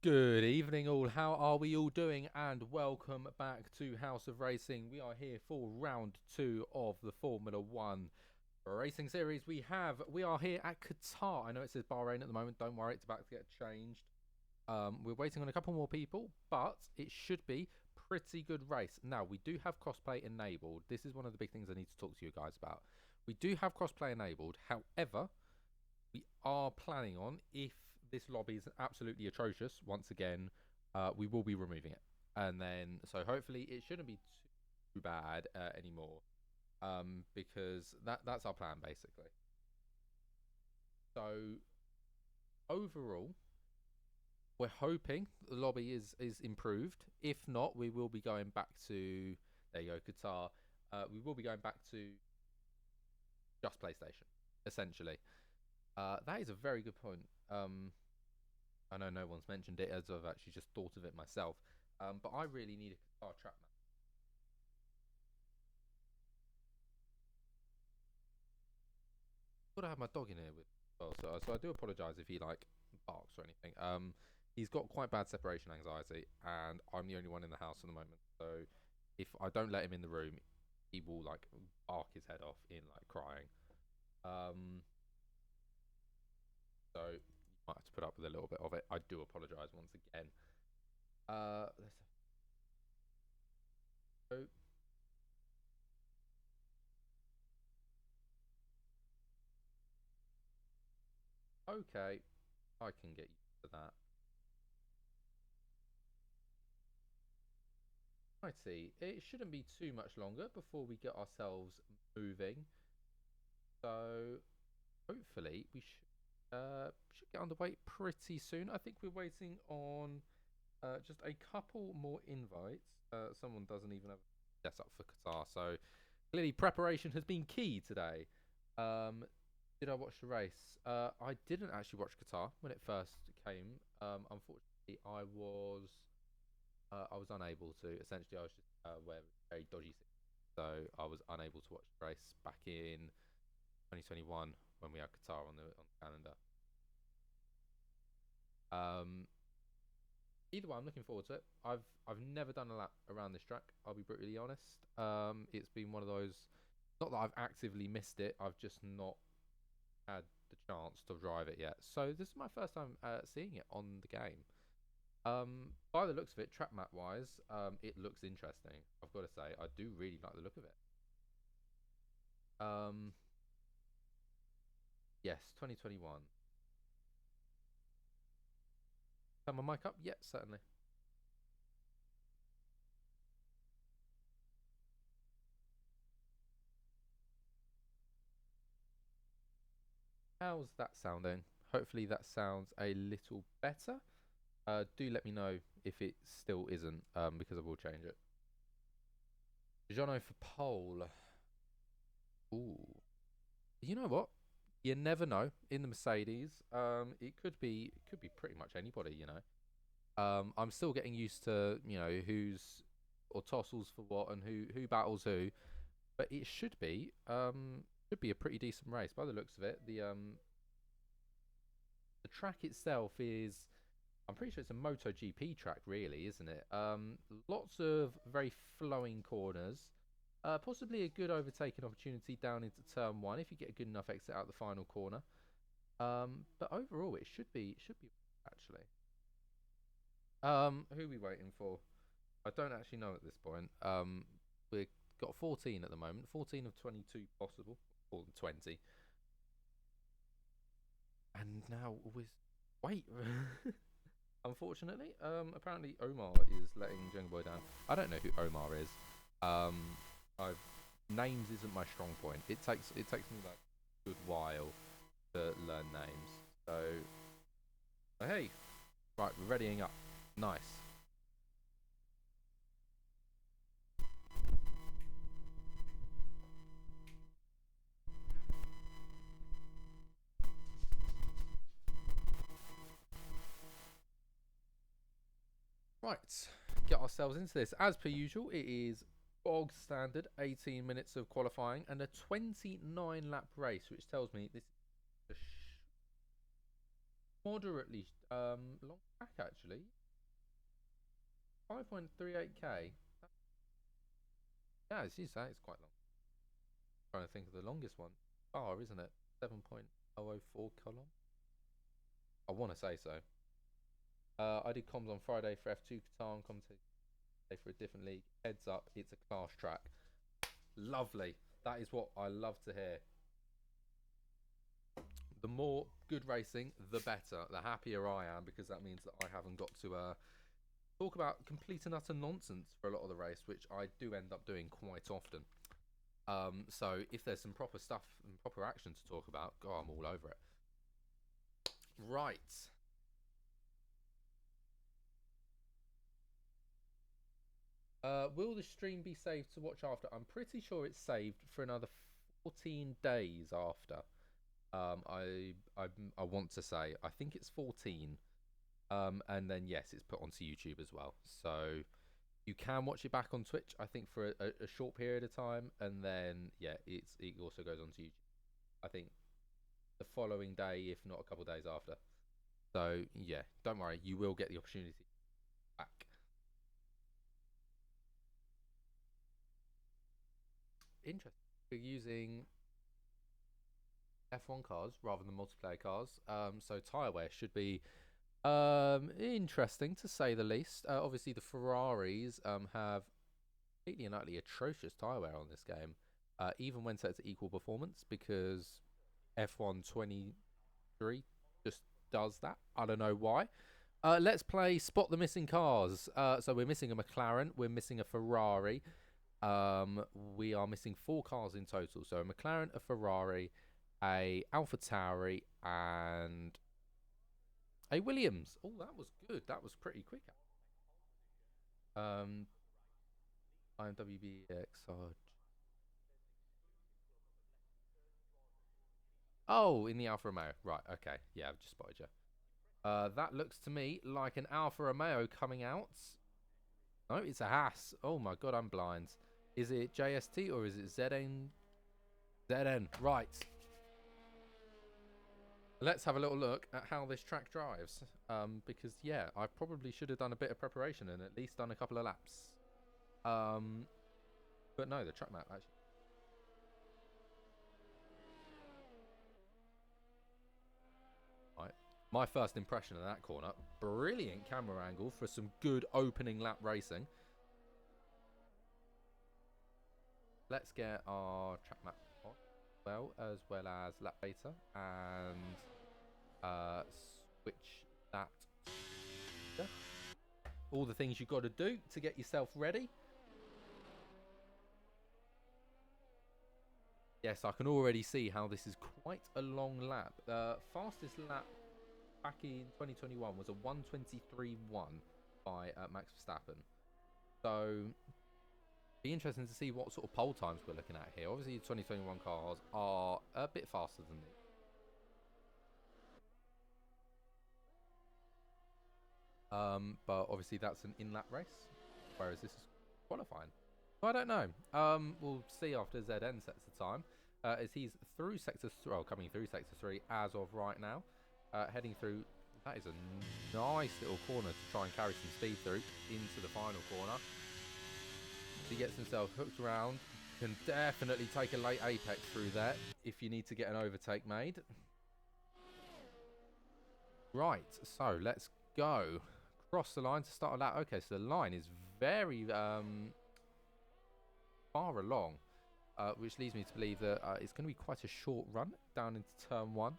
Good evening, all. How are we all doing? And welcome back to House of Racing. We are here for round two of the Formula One racing series. We are here at Qatar. I know it says Bahrain at the moment. Don't worry, it's about to get changed. We're waiting on a couple more people, but it should be pretty good race. Now we do have crossplay enabled. This is one of the big things I need to talk to you guys about. We do have crossplay enabled. However, we are planning on, if this lobby is absolutely atrocious once again, we will be removing it, and then so hopefully it shouldn't be too bad anymore, because that's our plan basically. So overall, we're hoping the lobby is improved. If not, we will be going back to, there you go, Qatar. We will be going back to just PlayStation essentially. That is a very good point. I know no one's mentioned it, as I've actually just thought of it myself. But I really need a Qatar trap map. But I have my dog in here with well, so I do apologise if he like barks or anything. He's got quite bad separation anxiety, and I'm the only one in the house at the moment. So if I don't let him in the room, he will like bark his head off in like crying. Um, so you might have to put up with a little bit of it. I do apologise once again. Let's so okay, I can get used to that. Righty, it shouldn't be too much longer before we get ourselves moving. So hopefully we should get underway pretty soon. I think we're waiting on just a couple more invites. Someone doesn't even have a set up for Qatar, so clearly preparation has been key today. Um, did I watch the race? I didn't actually watch Qatar when it first came. Unfortunately, I was unable to. Essentially, I was just wearing very dodgy signal, so I was unable to watch the race back in 2021 when we had Qatar on the calendar. Um, Either way, I'm looking forward to it. I've never done a lap around this track. I'll be brutally honest. It's been one of those. Not that I've actively missed it. I've just not had the chance to drive it yet. So this is my first time seeing it on the game. By the looks of it, track map wise, it looks interesting. I've got to say, I do really like the look of it. Um, yes, 2021. Turn my mic up? Yeah, certainly. How's that sounding? Hopefully that sounds a little better. Do let me know if it still isn't, because I will change it. Jono for pole. Ooh, you know what? You never know. In the Mercedes, it could be pretty much anybody. I'm still getting used to who's or tossles for what and who battles who, but it should be a pretty decent race by the looks of it. The track itself is, I'm pretty sure it's a MotoGP track, really, isn't it? Lots of very flowing corners. Possibly a good overtaking opportunity down into turn one if you get a good enough exit out the final corner. But overall, it should be actually. Who are we waiting for? I don't actually know at this point. We've got 14 at the moment. 14 of 22 possible, or 20. And now with wait. Unfortunately, apparently Omar is letting Jungle Boy down. I don't know who Omar is. I've names isn't my strong point. It takes me like a good while to learn names. So hey, right, we're readying up. Nice. Right, get ourselves into this. As per usual, it is bog standard 18 minutes of qualifying and a 29 lap race, which tells me this is moderately long track actually. 5.38k. Yeah, as you say, it's quite long. Trying to think of the longest one. Oh, isn't it? 7.004 kilometers. I want to say so. I did comms on Friday for F2 Qatar and commentated for a different league. Heads up, it's a class track. Lovely. That is what I love to hear. The more good racing, the better. The happier I am, because that means that I haven't got to talk about complete and utter nonsense for a lot of the race, which I do end up doing quite often. So if there's some proper stuff and proper action to talk about, God, I'm all over it. Right. Will the stream be saved to watch after? I'm pretty sure it's saved for another 14 days after. I want to say I think it's 14. And then yes, it's put onto YouTube as well. So you can watch it back on Twitch, I think, for a short period of time, and then yeah, it also goes onto YouTube. I think the following day, if not a couple of days after. So yeah, don't worry, you will get the opportunity back. Interesting. We're using F1 cars rather than multiplayer cars. So tyre wear should be interesting to say the least. Obviously, the Ferraris have completely and utterly atrocious tyre wear on this game, even when set to equal performance, because F1 23 just does that. I don't know why. Let's play Spot the Missing Cars. So we're missing a McLaren, we're missing a Ferrari. We are missing 4 cars in total. So a McLaren, a Ferrari, a AlphaTauri, and a Williams. Oh, that was good. That was pretty quick. IMWBXR. Oh, in the Alfa Romeo. Right, okay. Yeah, I've just spotted you. That looks to me like an Alfa Romeo coming out. No, it's a Haas. Oh my god, I'm blind. Is it JST or is it ZN? ZN, right. Let's have a little look at how this track drives. Because, yeah, I probably should have done a bit of preparation and at least done a couple of laps. But no, the track map, actually. Right. My first impression of that corner. Brilliant camera angle for some good opening lap racing. Let's get our track map on, as well as lap data, and switch that. All the things you've got to do to get yourself ready. Yes, I can already see how this is quite a long lap. The fastest lap back in 2021 was a 1:23.1 by Max Verstappen. So be interesting to see what sort of pole times we're looking at here. Obviously, 2021 cars are a bit faster than these. But obviously that's an in-lap race, whereas this is qualifying. So I don't know. We'll see after ZN sets the time. As he's through sector, coming through sector 3 as of right now, heading through. That is a nice little corner to try and carry some speed through into the final corner. He gets himself hooked around. Can definitely take a late apex through there if you need to get an overtake made. Right, so let's go. Cross the line to start a lap. Okay, so the line is very far along, which leads me to believe that it's going to be quite a short run down into turn 1.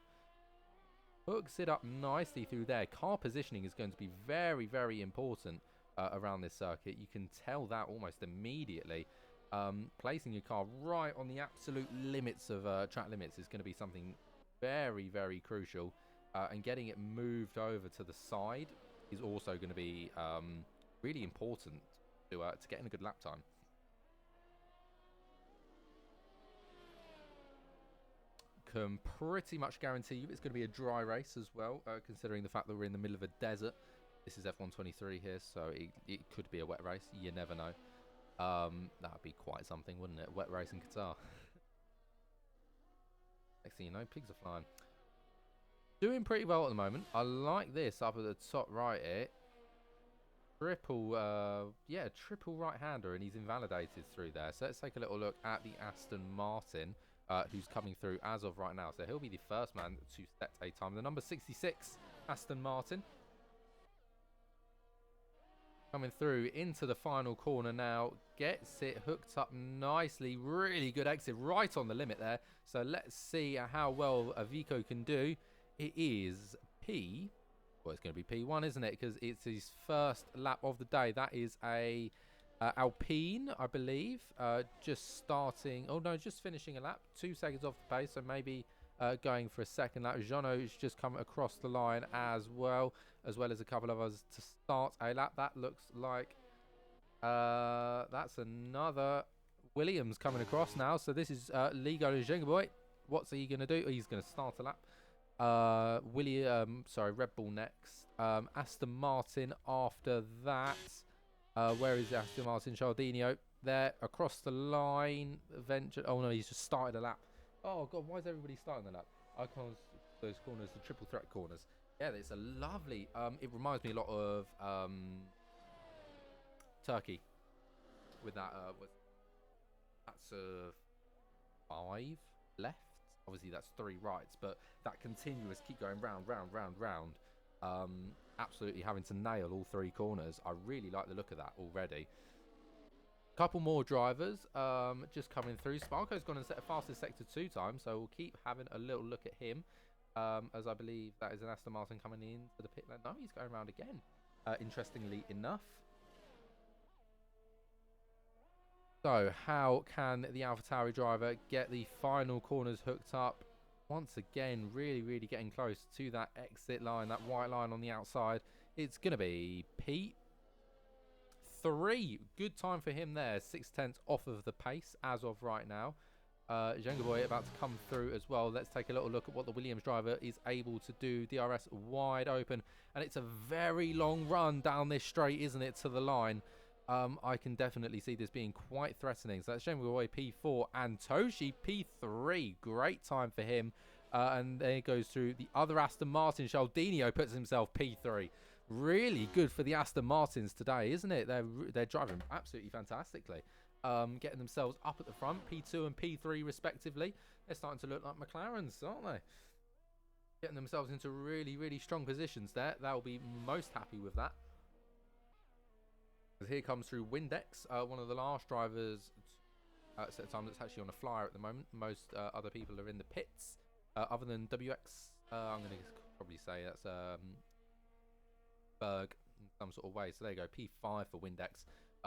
Hooks it up nicely through there. Car positioning is going to be very, very important around this circuit. You can tell that almost immediately. Placing your car right on the absolute limits of track limits is going to be something very, very crucial. And getting it moved over to the side is also going to be really important to getting a good lap time. Can pretty much guarantee you it's going to be a dry race as well, considering the fact that we're in the middle of a desert. This is F1 23 here, so it could be a wet race. You never know. That would be quite something, wouldn't it? Wet race in Qatar. Next thing you know, pigs are flying. Doing pretty well at the moment. I like this up at the top right here. Triple right-hander, and he's invalidated through there. So let's take a little look at the Aston Martin, who's coming through as of right now. So he'll be the first man to set a time. The number 66, Aston Martin, coming through into the final corner now. Gets it hooked up nicely. Really good exit right on the limit there. So let's see how well Vico can do. It is P. Well, it's going to be P1, isn't it? Because it's his first lap of the day. That is a Alpine, I believe. Just starting. Oh, no, just finishing a lap. 2 seconds off the pace. So maybe going for a second lap. Jono's just come across the line as well as a couple of others to start a lap. That looks like that's another Williams coming across now. So this is Ligo Zhengaboy. What's he going to do? He's going to start a lap. Red Bull next. Aston Martin after that. Where is Aston Martin? Chaldinho there across the line. Oh no, he's just started a lap. Oh god, why is everybody starting the lap? Icons, those corners, the triple threat corners. Yeah, it's a lovely. It reminds me a lot of Turkey. With that, that's 5 left. Obviously, that's 3 rights, but that continuous keep going round. Absolutely having to nail all 3 corners. I really like the look of that already. Couple more drivers just coming through. Sparko's gone and set a fastest sector 2 times, so we'll keep having a little look at him. As I believe that is an Aston Martin coming in to the pit lane. No, he's going around again, interestingly enough. So, how can the AlphaTauri driver get the final corners hooked up? Once again, really getting close to that exit line, that white line on the outside. It's going to be P3. Good time for him there. 0.6 off of the pace as of right now. Zhengaboy about to come through as well. Let's take a little look at what the Williams driver is able to do. DRS wide open. And it's a very long run down this straight, isn't it, to the line. I can definitely see this being quite threatening. So that's Zhengaboy P4 and Toshi P3. Great time for him. And there he goes through the other Aston Martin. Chaldinho puts himself P3. Really good for the Aston Martins today, isn't it? They're driving absolutely fantastically. Getting themselves up at the front, P2 and P3 respectively. They're starting to look like McLarens, aren't they? Getting themselves into really strong positions there. They'll be most happy with that. Here comes through Windex, one of the last drivers set a time that's actually on a flyer at the moment. Most other people are in the pits, other than WX. I'm going to probably say that's Berg in some sort of way. So there you go, P5 for Windex.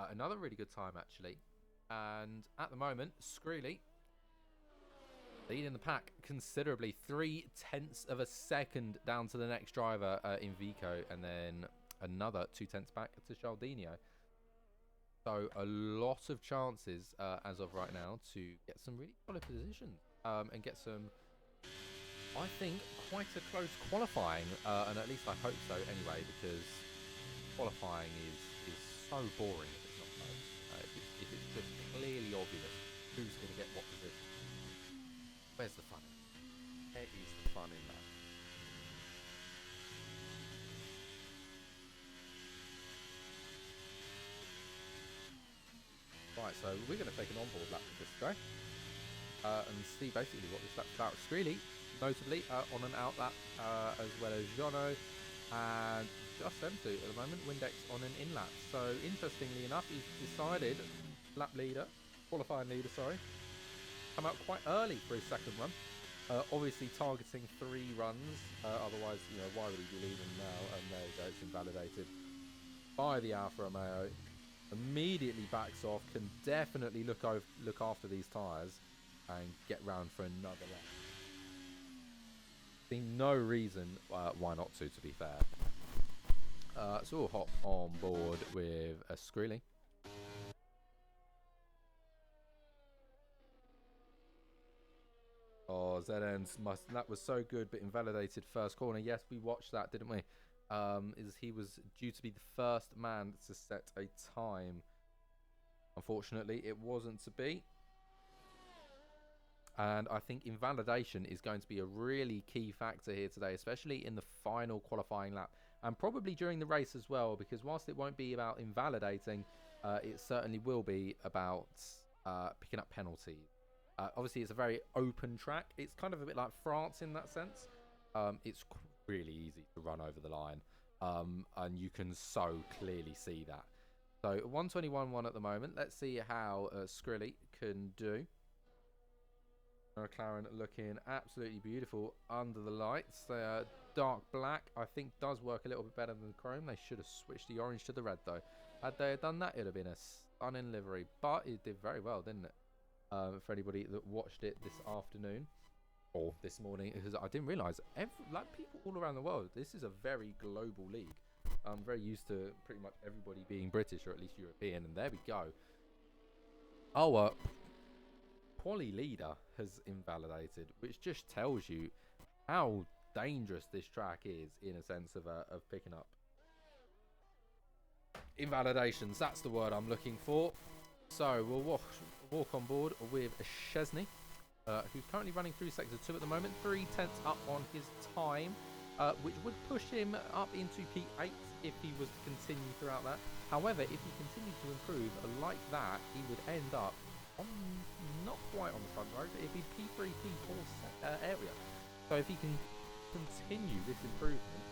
Another really good time actually. And at the moment, Screely leading the pack considerably, 0.3 of a second down to the next driver in Vico, and then another 0.2 back to Chaldinho. So a lot of chances as of right now to get some really solid positions and get some, I think, quite a close qualifying, and at least I hope so anyway, because qualifying is so boring if it's not close. If it's just clearly obvious who's going to get what position. Where's the fun? Where is the fun in that? Right, so we're going to take an onboard lap with this guy and see basically what this lap's about. Screely, notably, on and out lap, as well as Jono, and just them two at the moment. Windex on an in lap. So interestingly enough, he's decided, qualifying leader, come out quite early for his second run. Obviously targeting 3 runs, otherwise, why would he be leaving now? And there you go, it's invalidated by the Alfa Romeo. Immediately backs off, can definitely look after these tyres and get round for another lap. See no reason why not to be fair. So we'll hop on board with a Screely. Oh, ZN's that was so good, but invalidated first corner. Yes, we watched that, didn't we? He was due to be the first man to set a time. Unfortunately, it wasn't to be. And I think invalidation is going to be a really key factor here today, especially in the final qualifying lap. And probably during the race as well, because whilst it won't be about invalidating, it certainly will be about picking up penalties. Obviously, it's a very open track. It's kind of a bit like France in that sense. It's really easy to run over the line. And you can so clearly see that. So 121.1 at the moment. Let's see how Skrilly can do. McLaren looking absolutely beautiful under the lights. Dark black, I think, does work a little bit better than chrome. They should have switched the orange to the red, though. Had they done that, it would have been a stunning livery. But it did very well, didn't it? For anybody that watched it this afternoon or this morning, because I didn't realise, like people all around the world, this is a very global league. I'm very used to pretty much everybody being British or at least European, and there we go. Oh, Quali leader has invalidated, which just tells you how dangerous this track is in a sense of picking up invalidations. That's the word I'm looking for. So we'll walk on board with Chesney, who's currently running through sector 2 at the moment, 3/10 up on his time, which would push him up into P8 if he was to continue throughout that. However, if he continued to improve like that, he would end up on, not quite on the front row, but it'd be P3, P4 area. So if he can continue this improvement,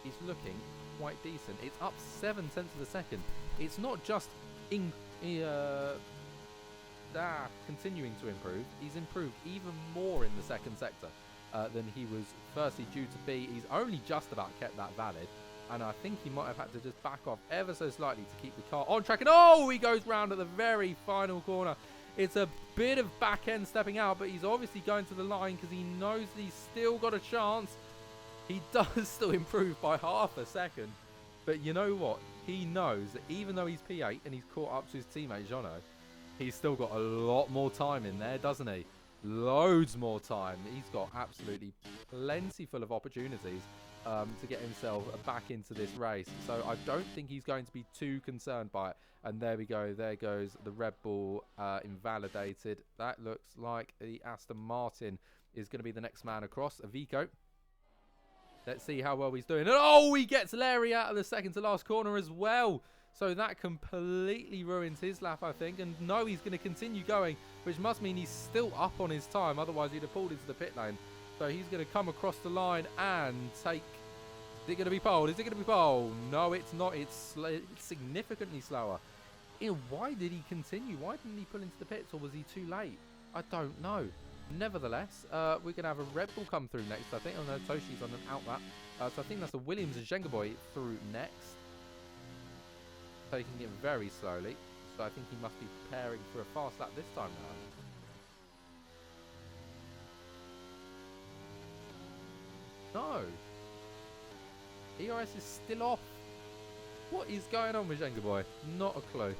he's looking quite decent. It's up 7/10 of a second. It's not just continuing to improve. He's improved even more in the second sector than he was firstly due to be. He's only just about kept that valid, and I think he might have had to just back off ever so slightly to keep the car on track. And oh, he goes round at the very final corner. It's a bit of back end stepping out, but he's obviously going to the line because he knows that he's still got a chance. He does still improve by half a second, but you know what? He knows that even though he's P8 and he's caught up to his teammate Jono, he's still got a lot more time in there, doesn't he? Loads more time. He's got absolutely plenty full of opportunities to get himself back into this race. So I don't think he's going to be too concerned by it. And there we go. There goes the Red Bull invalidated. That looks like the Aston Martin is going to be the next man across. Vico. Let's see how well he's doing. And oh, he gets Larry out of the second to last corner as well. So that completely ruins his lap, I think. And no, he's going to continue going, which must mean he's still up on his time. Otherwise, he'd have pulled into the pit lane. So he's going to come across the line and take... Is it going to be pole? Is it going to be pole? No, it's not. It's significantly slower. Why did he continue? Why didn't he pull into the pits, or was he too late? I don't know. Nevertheless, we're going to have a Red Bull come through next, I think. Oh no, Toshi's on an out lap. So I think that's a Williams and Zhengaboy through next. Taking it very slowly. So I think he must be preparing for a fast lap this time now. No. ERS is still off. What is going on with Zhengaboy? Not a clue.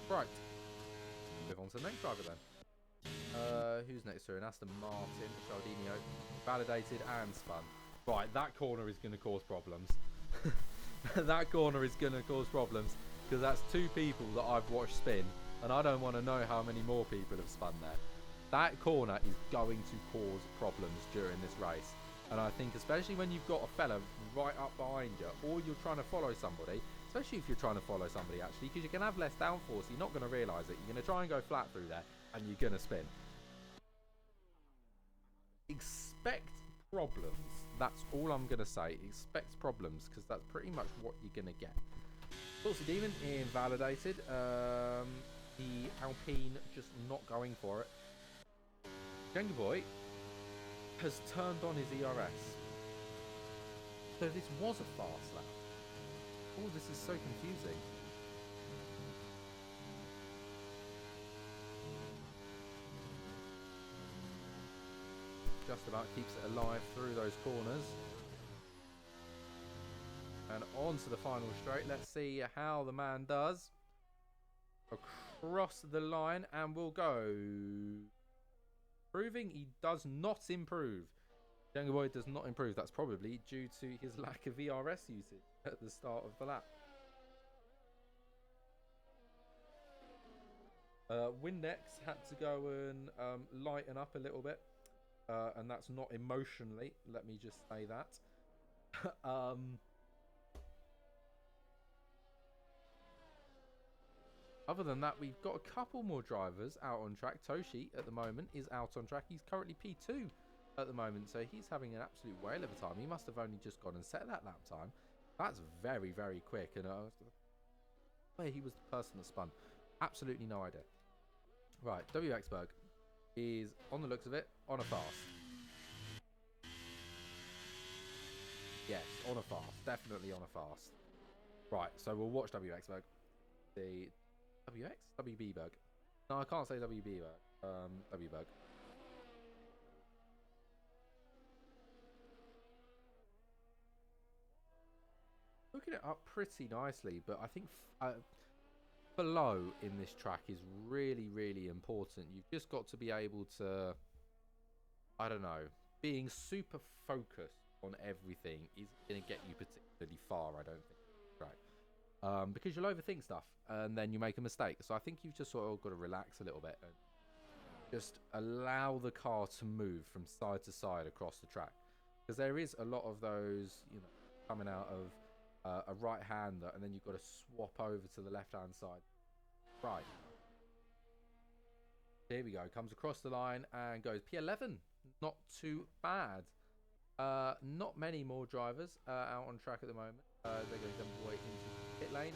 Right. Move on to the next driver then. Who's next to an Aston Martin, Chaldinho, validated and spun. Right, that corner is going to cause problems. That corner is going to cause problems because that's two people that I've watched spin, and I don't want to know how many more people have spun there. That corner is going to cause problems during this race, and I think especially when you've got a fella right up behind you, or you're trying to follow somebody, especially if you're trying to follow somebody actually, because you can have less downforce, you're not going to realise it. You're going to try and go flat through there, and you're going to spin. Expect problems. That's all I'm going to say. Expect problems, because that's pretty much what you're going to get. Tulsi Demon invalidated. The Alpine just not going for it. Zhengaboy has turned on his ERS. So this was a fast lap. Oh, this is so confusing. Just about keeps it alive through those corners. And on to the final straight. Let's see how the man does. Across the line, and we'll go. Proving he does not improve. Zhengaboy does not improve. That's probably due to his lack of ERS usage at the start of the lap. Windex had to go and lighten up a little bit, and that's not emotionally. Let me just say that. Other than that, we've got a couple more drivers out on track. Toshi at the moment is out on track. He's currently P2 at the moment, so he's having an absolute whale of a time. He must have only just gone and set that lap time. That's very, very quick. And where he was the person that spun, absolutely no idea. Right, WXberg is, on the looks of it, on a fast. Yes, on a fast. Definitely on a fast. Right, so we'll watch WXberg. The WX? WBberg. No, I can't say WBberg. Wberg. Looking it up pretty nicely, but I think below in this track is really, really important. You've just got to be able to, I don't know, being super focused on everything is going to get you particularly far, I don't think. Right. Because you'll overthink stuff and then you make a mistake. So I think you've just sort of got to relax a little bit and just allow the car to move from side to side across the track. Because there is a lot of those, you know, coming out of a right-hander, and then you've got to swap over to the left-hand side. Right. Here we go. Comes across the line and goes P11. Not too bad. Not many more drivers out on track at the moment. They're going to jump away into pit lane,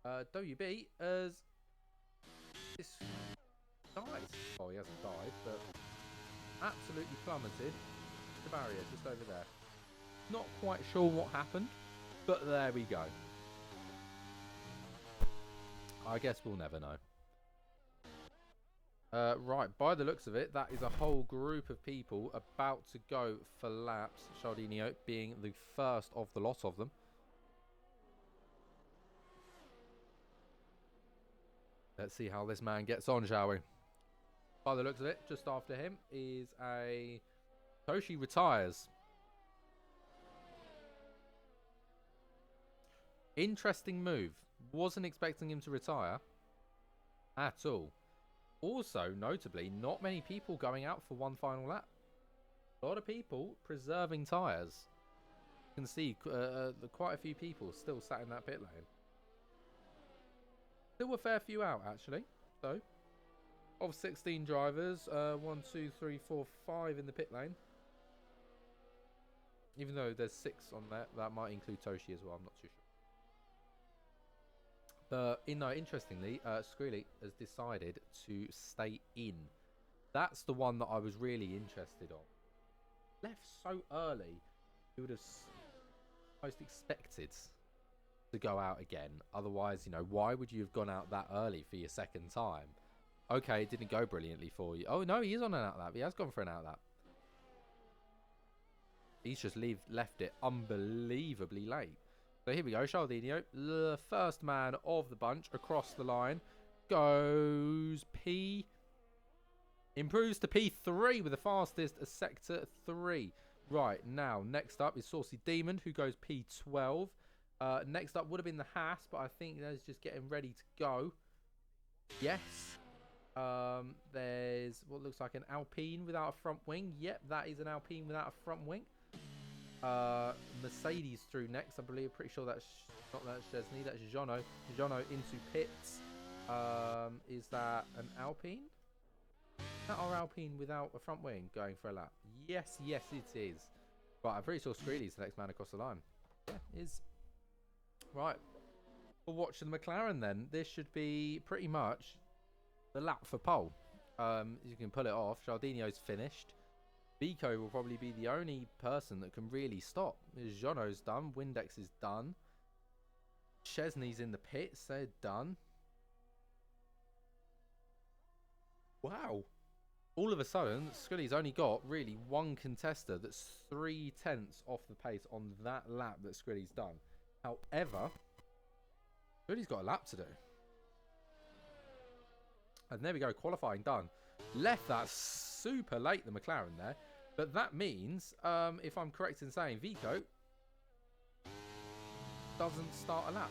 and WB has this died. Oh, he hasn't died, but absolutely plummeted the barrier just over there. Not quite sure what happened, but there we go. I guess we'll never know. Right, by the looks of it, that is a whole group of people about to go for laps. Chardinio being the first of the lot of them. Let's see how this man gets on, shall we? By the looks of it, just after him is a Toshi retires. Interesting move. Wasn't expecting him to retire at all. Also, notably, not many people going out for one final lap. A lot of people preserving tyres. You can see quite a few people still sat in that pit lane. Still a fair few out, actually. So, of 16 drivers, 1, 2, 3, 4, 5 in the pit lane. Even though there's 6 on there, that might include Toshi as well. I'm not too sure. But interestingly, Skrilly has decided to stay in. That's the one that I was really interested on. Left so early, you would have most expected to go out again. Otherwise, you know, why would you have gone out that early for your second time? Okay, it didn't go brilliantly for you. Oh no, he is on an out lap. He has gone for an out lap. He's just left it unbelievably late. So here we go, Chardinio, the first man of the bunch across the line, goes P, improves to P3 with the fastest sector 3. Right, now, next up is Saucy Demon, who goes P12. Next up would have been the Haas, but I think that's just getting ready to go. Yes. There's what looks like an Alpine without a front wing. Yep, that is an Alpine without a front wing. Mercedes through next, I believe. Pretty sure that's not that Chesney, that's Jono. Jono into pits. Is that an Alpine? Is that our Alpine without a front wing going for a lap? Yes, yes, it is. Right, I'm pretty sure Screely's the next man across the line. Yeah, it is. Right. We'll watch the McLaren then. This should be pretty much the lap for pole. You can pull it off. Chardinio's finished. Vico will probably be the only person that can really stop. Jono's done. Windex is done. Chesney's in the pits. They're done. Wow. All of a sudden, Scully's only got really one contester that's 3/10 off the pace on that lap that Scully's done. However, Scully's got a lap to do. And there we go, qualifying done. Left that super late, the McLaren there. But that means, if I'm correct in saying, Vico doesn't start a lap.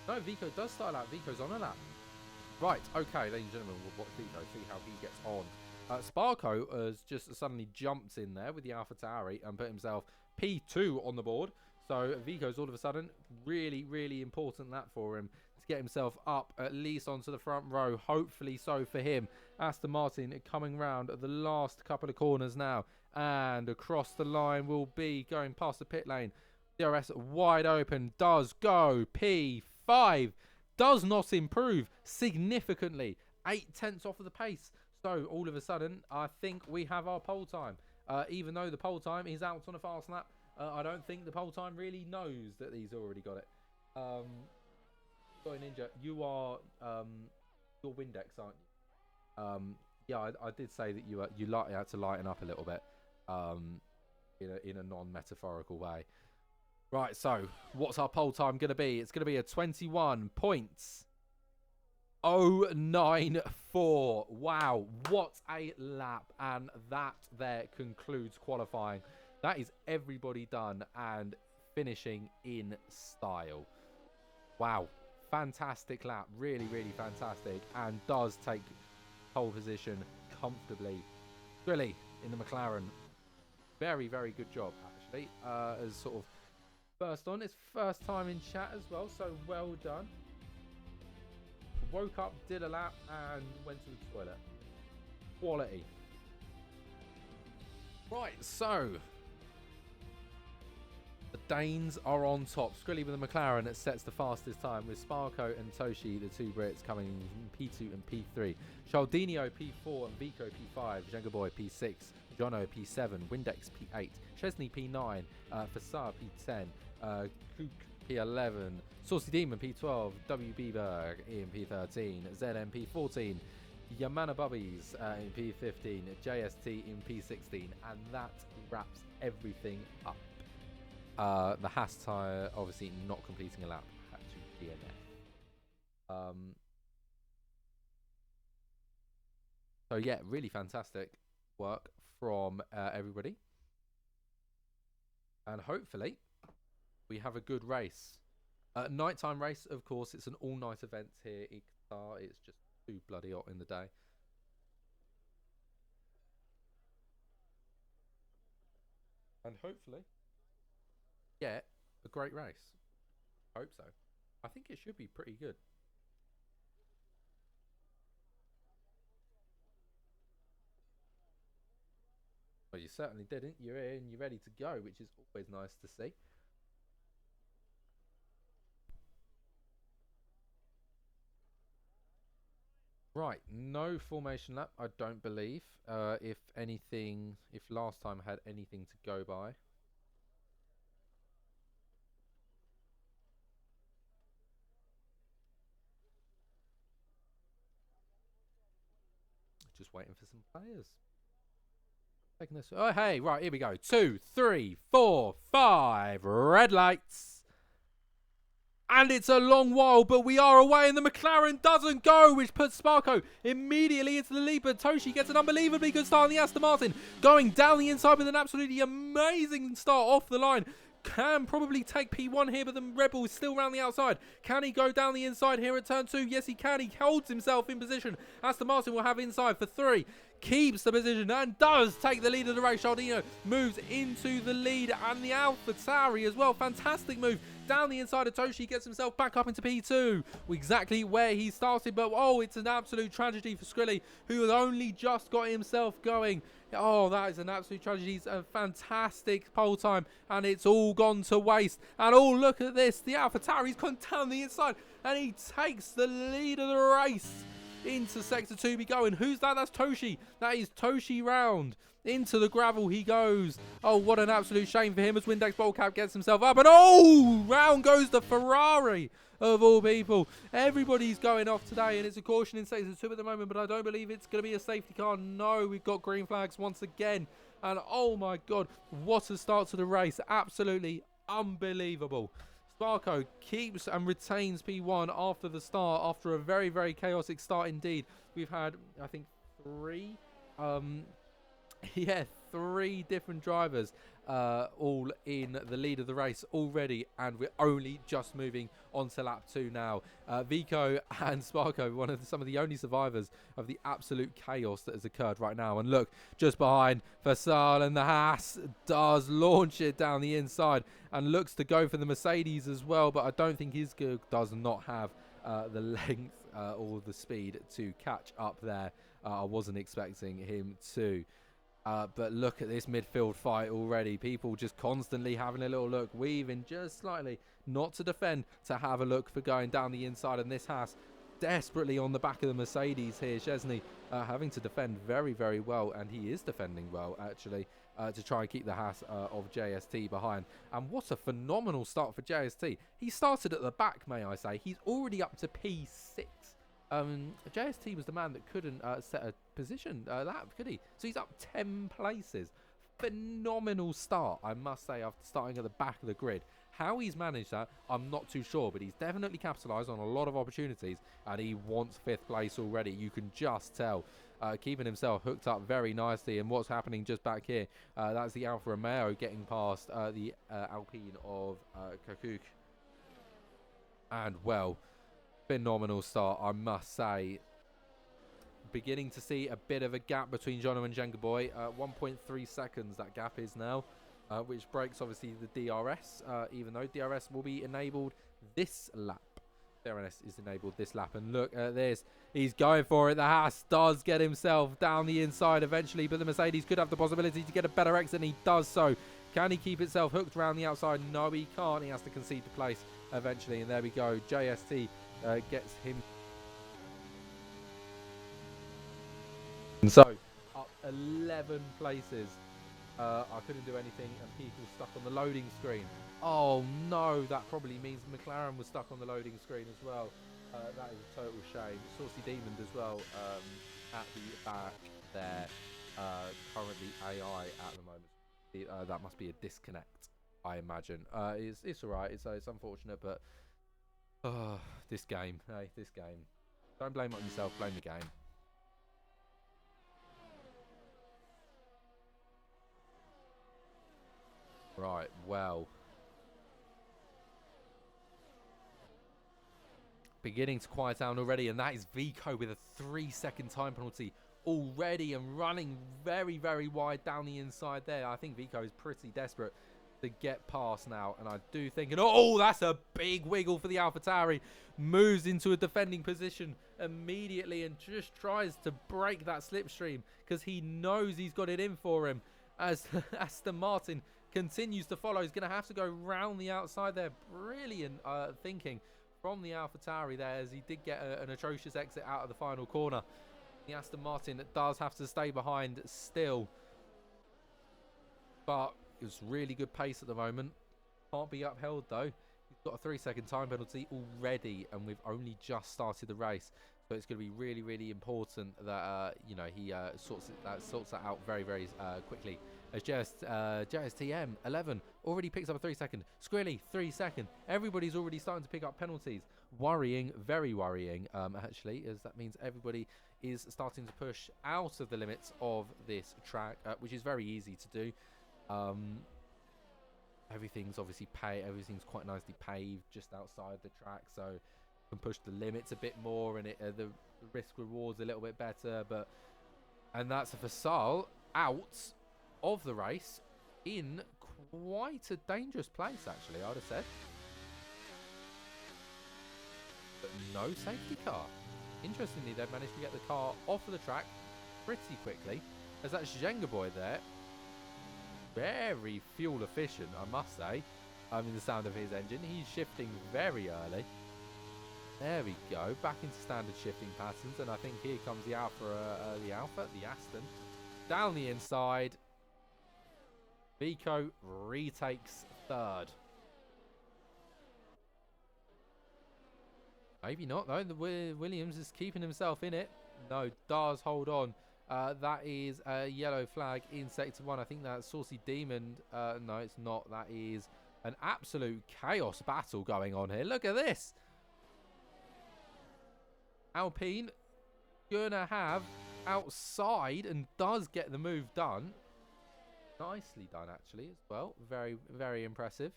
No, Vico does start a lap. Vico's on a lap. Right, okay, ladies and gentlemen, we'll watch Vico, see how he gets on. Sparko has just suddenly jumped in there with the Alpha Tauri and put himself P2 on the board. So Vico's all of a sudden really, really important that for him to get himself up at least onto the front row. Hopefully so for him. Aston Martin coming round at the last couple of corners now. And across the line will be going past the pit lane. DRS wide open, does go P5. Does not improve significantly. 0.8 off of the pace. So all of a sudden, I think we have our pole time. Even though the pole time is out on a fast lap, I don't think the pole time really knows that he's already got it. Sorry, Ninja, you are your Windex, aren't you? Yeah, I did say that you had to lighten up a little bit, in a non-metaphorical way. Right, so what's our pole time going to be? It's going to be a 21.094. Wow, what a lap. And that there concludes qualifying. That is everybody done and finishing in style. Wow, fantastic lap. Really, really fantastic. And does take pole position comfortably. Really, in the McLaren. Very, very good job, actually. As sort of first on. It's first time in chat as well, so well done. Woke up, did a lap, and went to the toilet. Quality. Right, so the Danes are on top. Skrilly with the McLaren that sets the fastest time, with Sparko and Toshi, the two Brits, coming in P2 and P3. Chaldinho P4 and Vico P5. Jenga Boy P6. Jono P7. Windex P8. Chesney P9. Fassar P10. Kook P11. Saucy Demon P12. WB Berg in P13. ZM P14. Yamana Bubbies in P15. JST in P16. And that wraps everything up. The Haas tyre obviously not completing a lap had to DNF. So yeah, really fantastic work from everybody. And hopefully we have a good race. Nighttime race, of course, it's an all-night event here in Qatar. It's just too bloody hot in the day. And hopefully get a great race. Hope so. I think it should be pretty good. Well, you certainly didn't. You're in, you're ready to go, which is always nice to see. Right, no formation lap, I don't believe. If anything, if last time had anything to go by. Just waiting for some players. Taking this. Oh, hey, right, here we go. 2, 3, 4, 5. Red lights. And it's a long while, but we are away, and the McLaren doesn't go, which puts Sparko immediately into the lead. But Toshi gets an unbelievably good start on the Aston Martin, going down the inside with an absolutely amazing start off the line. Can probably take P1 here, but the Rebel is still around the outside. Can he go down the inside here at turn 2? Yes, he can. He holds himself in position. Aston Martin will have inside for 3. Keeps the position and does take the lead of the race. Chaldinho moves into the lead, and the Alpha Tauri as well. Fantastic move down the inside of Toshi, gets himself back up into P2, exactly where he started. But oh, it's an absolute tragedy for Skrilly, who has only just got himself going. Oh, that is an absolute tragedy. It's a fantastic pole time, and it's all gone to waste. And oh, look at this. The Alpha Tauri's gone down the inside, and he takes the lead of the race. Into Sector 2 we go, and who's that? That's Toshi. That is Toshi round. Into the gravel he goes. Oh, what an absolute shame for him as Windex Ballcap gets himself up. And oh, round goes the Ferrari of all people. Everybody's going off today, and it's a caution in Sector 2 at the moment, but I don't believe it's going to be a safety car. No, we've got green flags once again. And oh my God, what a start to the race. Absolutely unbelievable. Sparko keeps and retains P1 after the start, after a very, very chaotic start indeed. We've had, I think, 3 3 different drivers all in the lead of the race already, and we're only just moving on to lap 2 now. Vico and Sparko, some of the only survivors of the absolute chaos that has occurred right now. And look, just behind Faisal, and the Haas does launch it down the inside and looks to go for the Mercedes as well, but I don't think his does not have the length or the speed to catch up there. I wasn't expecting him to. But look at this midfield fight already. People just constantly having a little look, weaving just slightly, not to defend, to have a look for going down the inside. And this Haas desperately on the back of the Mercedes here. Chesney having to defend very, very well, and he is defending well, actually, to try and keep the Haas of JST behind. And what a phenomenal start for JST. He started at the back, may I say. He's already up to P6. JST was the man that couldn't set a position lap, could he? So he's up 10 places. Phenomenal start, I must say, after starting at the back of the grid. How he's managed that, I'm not too sure, but he's definitely capitalised on a lot of opportunities, and he wants 5th place already. You can just tell. Keeping himself hooked up very nicely. And what's happening just back here, that's the Alfa Romeo getting past the Alpine of Kakuk. And, well, phenomenal start, I must say. Beginning to see a bit of a gap between Jono and Jenga Boy. 1.3 seconds that gap is now, which breaks obviously the DRS, even though DRS will be enabled this lap. DRS is enabled this lap, and look at this. He's going for it. The Haas does get himself down the inside eventually, but the Mercedes could have the possibility to get a better exit, and he does so. Can he keep himself hooked around the outside? No, he can't. He has to concede the place eventually, and there we go. JST gets him. And so, up 11 places. I couldn't do anything, and people stuck on the loading screen. Oh no, that probably means McLaren was stuck on the loading screen as well. That is a total shame. Saucy Demon as well at the back there. Currently AI at the moment. That must be a disconnect, I imagine. It's alright. It's unfortunate, but this game. Hey, this game. Don't blame it on yourself. Blame the game. Right, well. Beginning to quiet down already, and that is Vico with a 3-second time penalty already, and running very, very wide down the inside there. I think Vico is pretty desperate to get past now, and I do think, and oh, that's a big wiggle for the AlphaTauri. Moves into a defending position immediately and just tries to break that slipstream because he knows he's got it in for him. As Aston Martin continues to follow, he's going to have to go round the outside there. Brilliant thinking from the AlphaTauri there, as he did get an atrocious exit out of the final corner. The Aston Martin does have to stay behind still, but it's really good pace at the moment. Can't be upheld though. He's got a 3-second time penalty already, and we've only just started the race. So it's going to be really, really important that you know, he sorts that out very, very quickly. As JSTM 11 already picks up a 3-second. Skrilly 3-second. Everybody's already starting to pick up penalties. Worrying, very worrying, actually, as that means everybody is starting to push out of the limits of this track, which is very easy to do. Everything's obviously everything's quite nicely paved just outside the track, so you can push the limits a bit more, and the risk rewards a little bit better. And that's a Faisal out of the race in quite a dangerous place, actually, I'd have said. But no safety car. Interestingly, they've managed to get the car off of the track pretty quickly, as that's Jenga Boy there. Very fuel efficient, I must say. I mean, the sound of his engine. He's shifting very early. There we go, back into standard shifting patterns, and I think here comes the the Aston. Down the inside. Vico retakes third. Maybe not, though. The Williams is keeping himself in it. No, does hold on. That is a yellow flag in Sector 1. I think that's Saucy Demon. No, it's not. That is an absolute chaos battle going on here. Look at this. Alpine gonna have outside and does get the move done. Nicely done, actually, as well. Very, very impressive.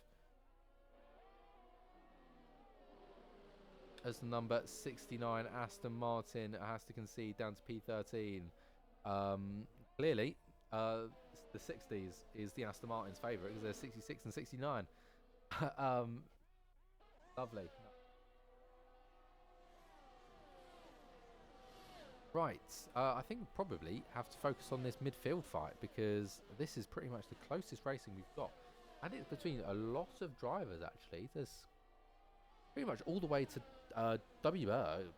As the number 69 Aston Martin has to concede down to P13. Clearly, the 60s is the Aston Martin's favourite because they're 66 and 69. Lovely. Right, I think we probably have to focus on this midfield fight because this is pretty much the closest racing we've got. And it's between a lot of drivers, actually. There's pretty much all the way to W-Berg.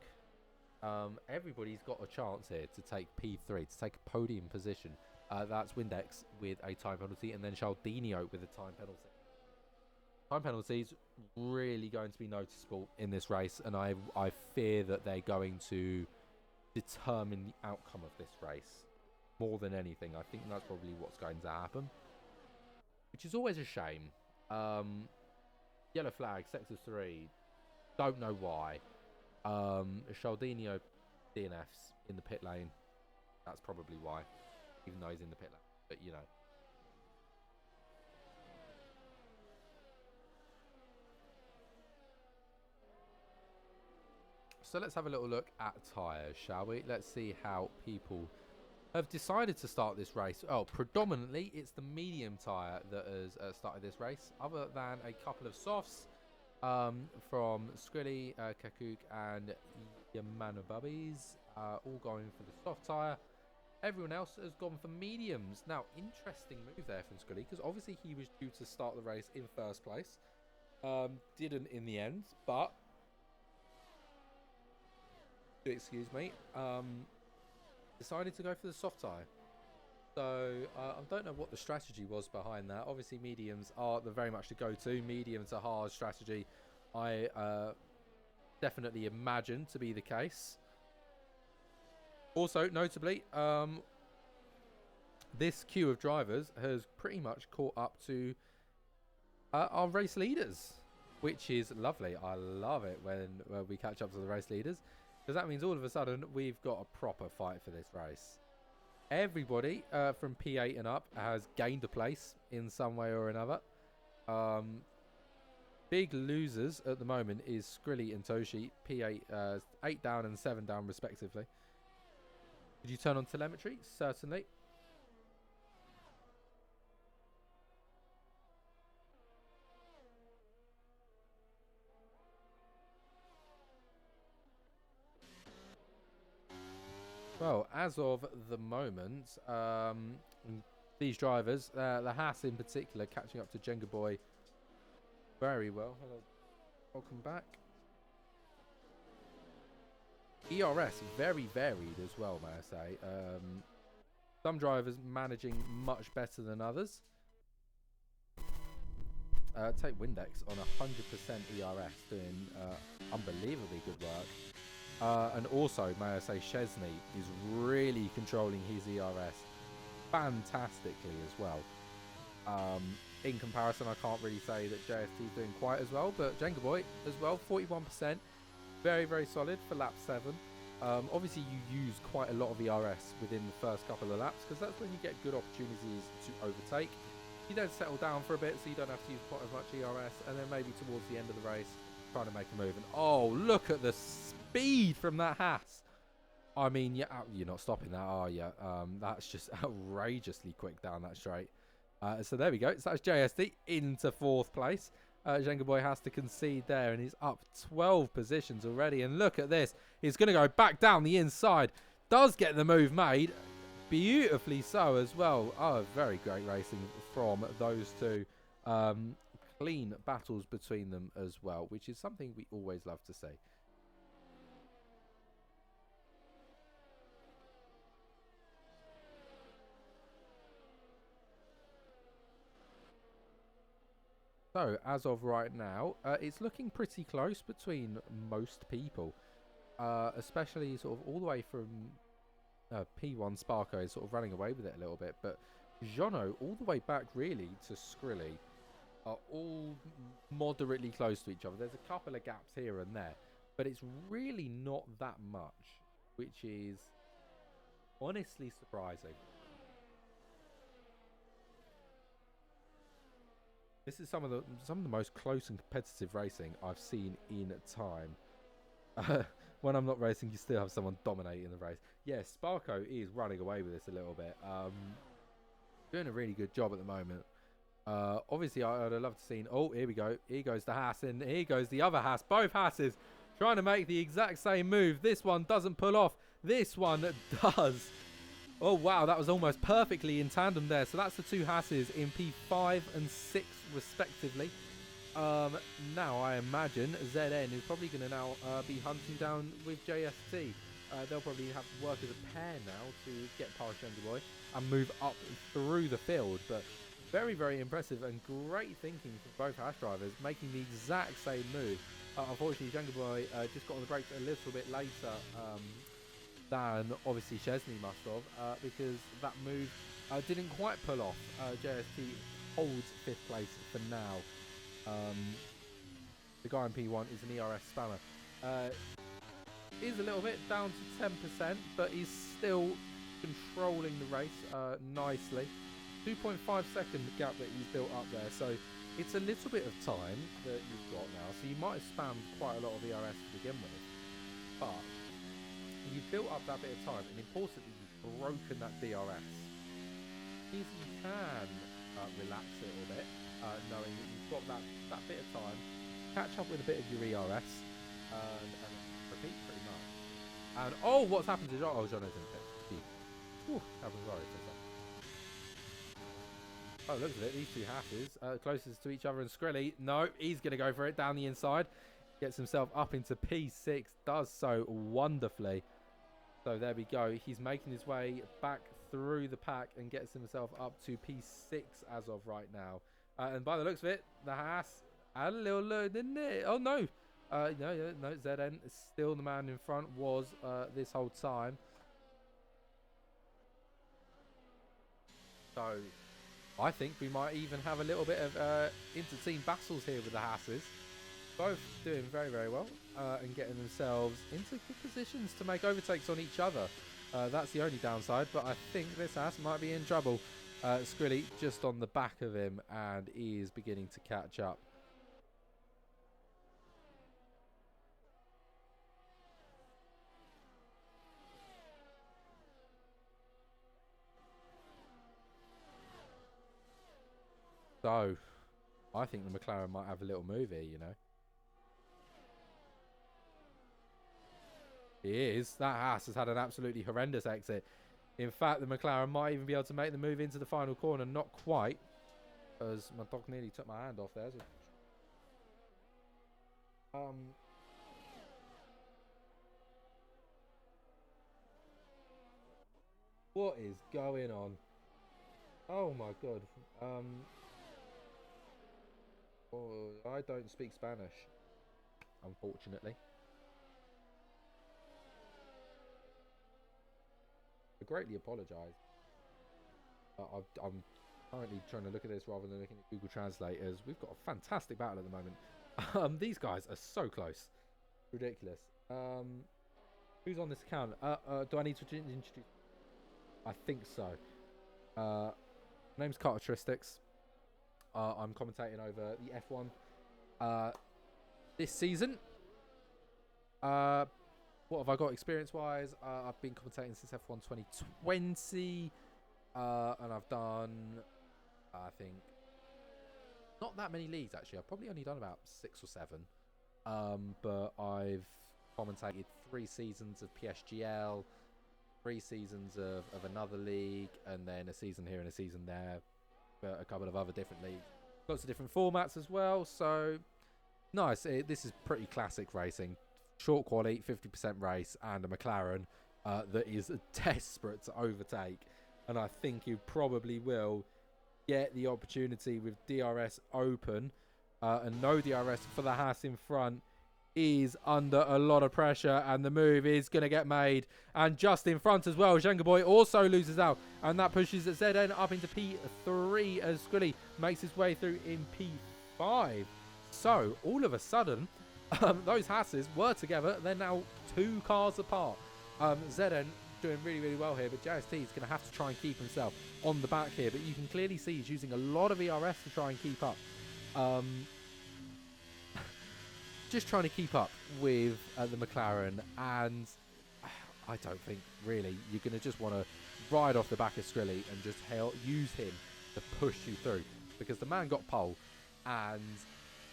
Everybody's got a chance here to take P3, to take a podium position. That's Windex with a time penalty and then Cialdino with a time penalty. Time penalties really going to be noticeable in this race, and I fear that they're going to determine the outcome of this race more than anything. I think that's probably what's going to happen, which is always a shame. Yellow flag, sector 3. Don't know why. Cialdino DNFs in the pit lane. That's probably why, even though he's in the pit lane. But you know. So let's have a little look at tyres, shall we? Let's see how people have decided to start this race. Oh, predominantly it's the medium tyre that has started this race, other than a couple of softs from Skrilly, Kakuk and Yamanabubbies, all going for the soft tyre. Everyone else has gone for mediums. Now, interesting move there from Skrilly, because obviously he was due to start the race in first place. Didn't in the end, but excuse me, decided to go for the soft tyre. So I don't know what the strategy was behind that. Obviously mediums are very much the go-to. Mediums are hard strategy. I definitely imagine to be the case. Also, notably, this queue of drivers has pretty much caught up to our race leaders, which is lovely. I love it when we catch up to the race leaders, because that means all of a sudden we've got a proper fight for this race. Everybody from P8 and up has gained a place in some way or another. Big losers at the moment is Skrilly and Toshi. P8, 8 down and 7 down respectively. Did you turn on telemetry? Certainly. Well, as of the moment, these drivers, the Haas in particular, catching up to Jenga Boy very well. Hello, welcome back. ERS very varied as well, may I say. Some drivers managing much better than others. Take Windex on 100% ERS, doing unbelievably good work. And also, may I say, Chesney is really controlling his ERS fantastically as well. In comparison, I can't really say that JST is doing quite as well, but Jenga Boy as well, 41%. Very, very solid for lap 7. Obviously, you use quite a lot of ERS within the first couple of laps, because that's when you get good opportunities to overtake. You don't settle down for a bit, so you don't have to use quite as much ERS, and then maybe towards the end of the race, trying to make a move. And oh, look at the speed from that Haas. I mean, you're not stopping that, are you? That's just outrageously quick down that straight. So there we go. So that's JSD into 4th place. Jenga Boy has to concede there, and he's up 12 positions already. And look at this. He's going to go back down the inside. Does get the move made. Beautifully so as well. Oh, very great racing from those two. Clean battles between them as well, which is something we always love to see. So, as of right now, it's looking pretty close between most people, especially sort of all the way from P1 Sparko is sort of running away with it a little bit, but Jono all the way back really to Skrilly are all moderately close to each other. There's a couple of gaps here and there, but it's really not that much, which is honestly surprising. This is some of the most close and competitive racing I've seen in time. When I'm not racing, you still have someone dominating the race. Yeah, Sparko is running away with this a little bit. Doing a really good job at the moment. Obviously, I'd have loved to see. Oh, here we go. Here goes the Haas, and here goes the other Haas. Both Haases trying to make the exact same move. This one doesn't pull off. This one does. Oh, wow. That was almost perfectly in tandem there. So that's the two Haases in P5 and 6, respectively. Now, I imagine ZN is probably going to now be hunting down with JST. They'll probably have to work as a pair now to get past Younger Boy and move up through the field. But very, very impressive and great thinking from both Haas drivers, making the exact same move. Unfortunately, Younger Boy just got on the brakes a little bit later than obviously Chesney must have, because that move didn't quite pull off. JST holds 5th place for now. The guy in P1 is an ERS spammer. Is a little bit down to 10%, but he's still controlling the race nicely. 2.5 second gap that he's built up there, so it's a little bit of time that you've got now. So you might have spammed quite a lot of ERS to begin with, but you've built up that bit of time, and importantly, you've broken that DRS. If you can relax it a little bit, knowing that you've got that bit of time, catch up with a bit of your ERS, and repeat pretty much. And oh, what's happened to John? Oh, John isn't fit. Happens well. Oh, look at it. These two Haases closest to each other, and Skrelly, no, he's going to go for it down the inside. Gets himself up into P6, does so wonderfully. So there we go. He's making his way back through the pack and gets himself up to P6 as of right now. And by the looks of it, the Haas had a little load, didn't it? Oh, no. No, ZN is still the man in front, was this whole time. So I think we might even have a little bit of inter-team battles here with the Haases. Both doing very, very well and getting themselves into good positions to make overtakes on each other. That's the only downside, but I think this Haas might be in trouble. Skrilly just on the back of him and he is beginning to catch up. So, I think the McLaren might have a little move here, you know. He is. That Haas has had an absolutely horrendous exit. In fact, the McLaren might even be able to make the move into the final corner. Not quite, as my dog nearly took my hand off there. What is going on? Oh my god. I don't speak Spanish, unfortunately. I greatly apologise. I'm currently trying to look at this rather than looking at Google Translate, as we've got a fantastic battle at the moment. These guys are so close. Ridiculous. Who's on this account? Do I need to introduce? I think so. Name's Characteristics. I'm commentating over the F1 this season. What have I got experience-wise? I've been commentating since F1 2020, and I've done, I think, not that many leagues actually. I've probably only done about 6 or 7, but I've commentated 3 seasons of PSGL, 3 seasons of another league, and then a season here and a season there. A couple of other different leagues, lots of different formats as well, so nice. This is pretty classic racing, short quality, 50% race, and a McLaren that is desperate to overtake, and I think you probably will get the opportunity with DRS open, and no DRS for the Haas in front is under a lot of pressure, and the move is going to get made, and just in front as well, Younger Boy also loses out, and that pushes ZN up into P3 as Scully makes his way through in P5. So all of a sudden those Haases were together, they're now 2 cars apart. ZN doing really, really well here, but JST is going to have to try and keep himself on the back here, but you can clearly see he's using a lot of ERS to try and keep up. Um, just trying to keep up with the McLaren, and I don't think really you're going to just want to ride off the back of Skrilly and just use him to push you through, because the man got pole and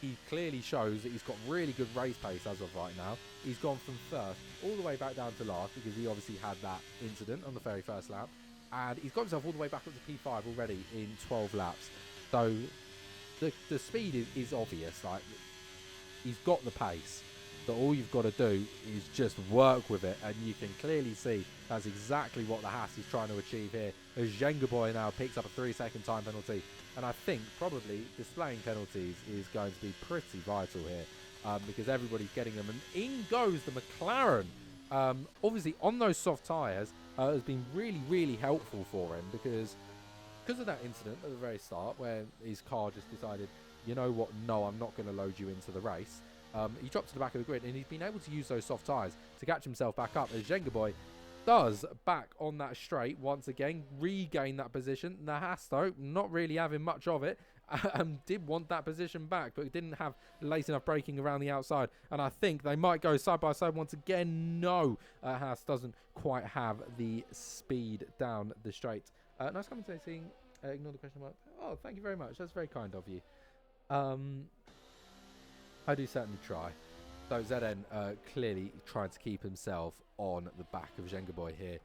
he clearly shows that he's got really good race pace as of right now. He's gone from first all the way back down to last because he obviously had that incident on the very first lap, and he's got himself all the way back up to P5 already in 12 laps. So the speed is obvious. Like, he's got the pace, so all you've got to do is just work with it, and you can clearly see that's exactly what the Haas is trying to achieve here, as Boy now picks up a 3-second time penalty, and I think probably displaying penalties is going to be pretty vital here, because everybody's getting them, and in goes the McLaren. Obviously on those soft tyres has been really helpful for him, because of that incident at the very start where his car just decided, you know what, no, I'm not going to load you into the race. He dropped to the back of the grid, and he's been able to use those soft tyres to catch himself back up, as Boy does back on that straight once again, regain that position. The Haas, though, not really having much of it, did want that position back, but didn't have late enough braking around the outside, and I think they might go side by side once again. No, Haas doesn't quite have the speed down the straight. Nice commentating. Ignore the question mark. Oh, thank you very much. That's very kind of you. I do certainly try. So ZN clearly trying to keep himself on the back of Boy here.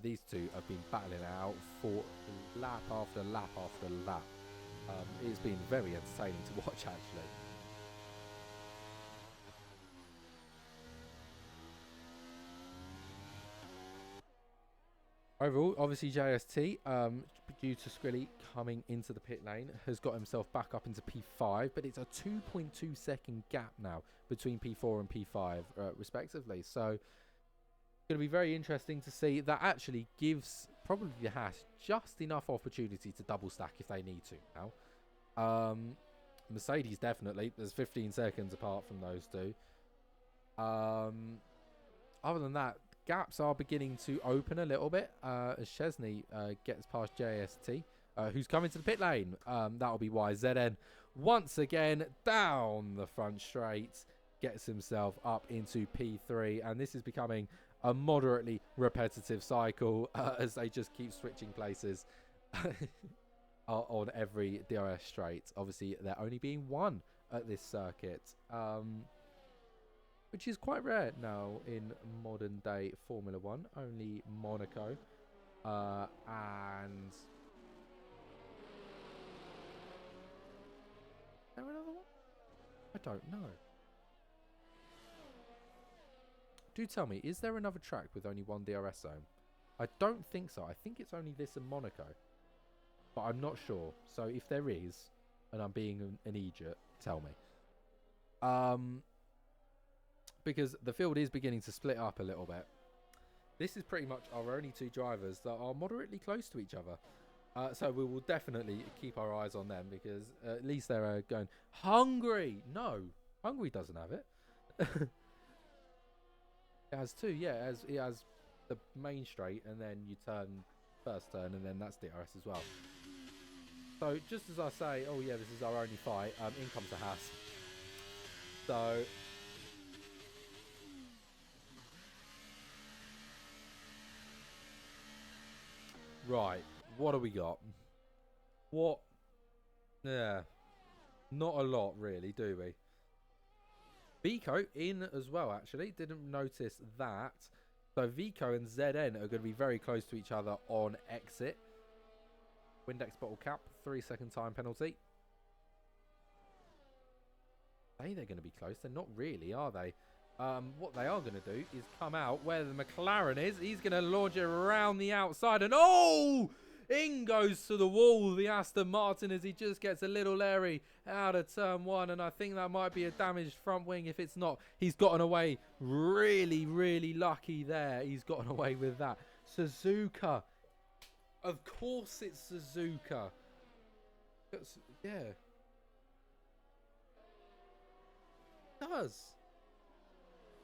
These two have been battling it out for lap after lap after lap. It's been very entertaining to watch, actually. Overall, obviously JST, due to Skrilly coming into the pit lane, has got himself back up into P5, but it's a 2.2 second gap now between P4 and P5 respectively. So it's going to be very interesting to see. That actually gives probably the Haas just enough opportunity to double stack if they need to now. Mercedes definitely, there's 15 seconds apart from those two. Other than that, gaps are beginning to open a little bit as Chesney gets past JST, who's coming to the pit lane. That'll be why ZN once again down the front straight gets himself up into P3, and this is becoming a moderately repetitive cycle as they just keep switching places on every DRS straight. Obviously, there only being one at this circuit. Which is quite rare now in modern day Formula 1. Only Monaco. And... Is there another one? I don't know. Do tell me, is there another track with only one DRS zone? I don't think so. I think it's only this in Monaco. But I'm not sure. So if there is, and I'm being an idiot, tell me. Because the field is beginning to split up a little bit. This is pretty much our only two drivers that are moderately close to each other. So we will definitely keep our eyes on them, because at least they're going, Hungary! No, Hungary doesn't have it. It has two, yeah. It has the main straight, and then you turn first turn, and then that's DRS as well. So just as I say, oh yeah, this is our only fight, in comes the Haas. So... Right, what do we got? What? Yeah, not a lot really, do we? Vico in as well, actually. Didn't notice that. So Vico and ZN are going to be very close to each other on exit. Windex bottle cap, 3-second time penalty. Say they're going to be close. They're not really, are they? What they are going to do is come out where the McLaren is. He's going to launch it around the outside, and oh! In goes to the wall, the Aston Martin, as he just gets a little leery out of turn one, and I think that might be a damaged front wing. If it's not, he's gotten away really lucky there. He's gotten away with that. Suzuka. Of course it's Suzuka. Yeah. It does.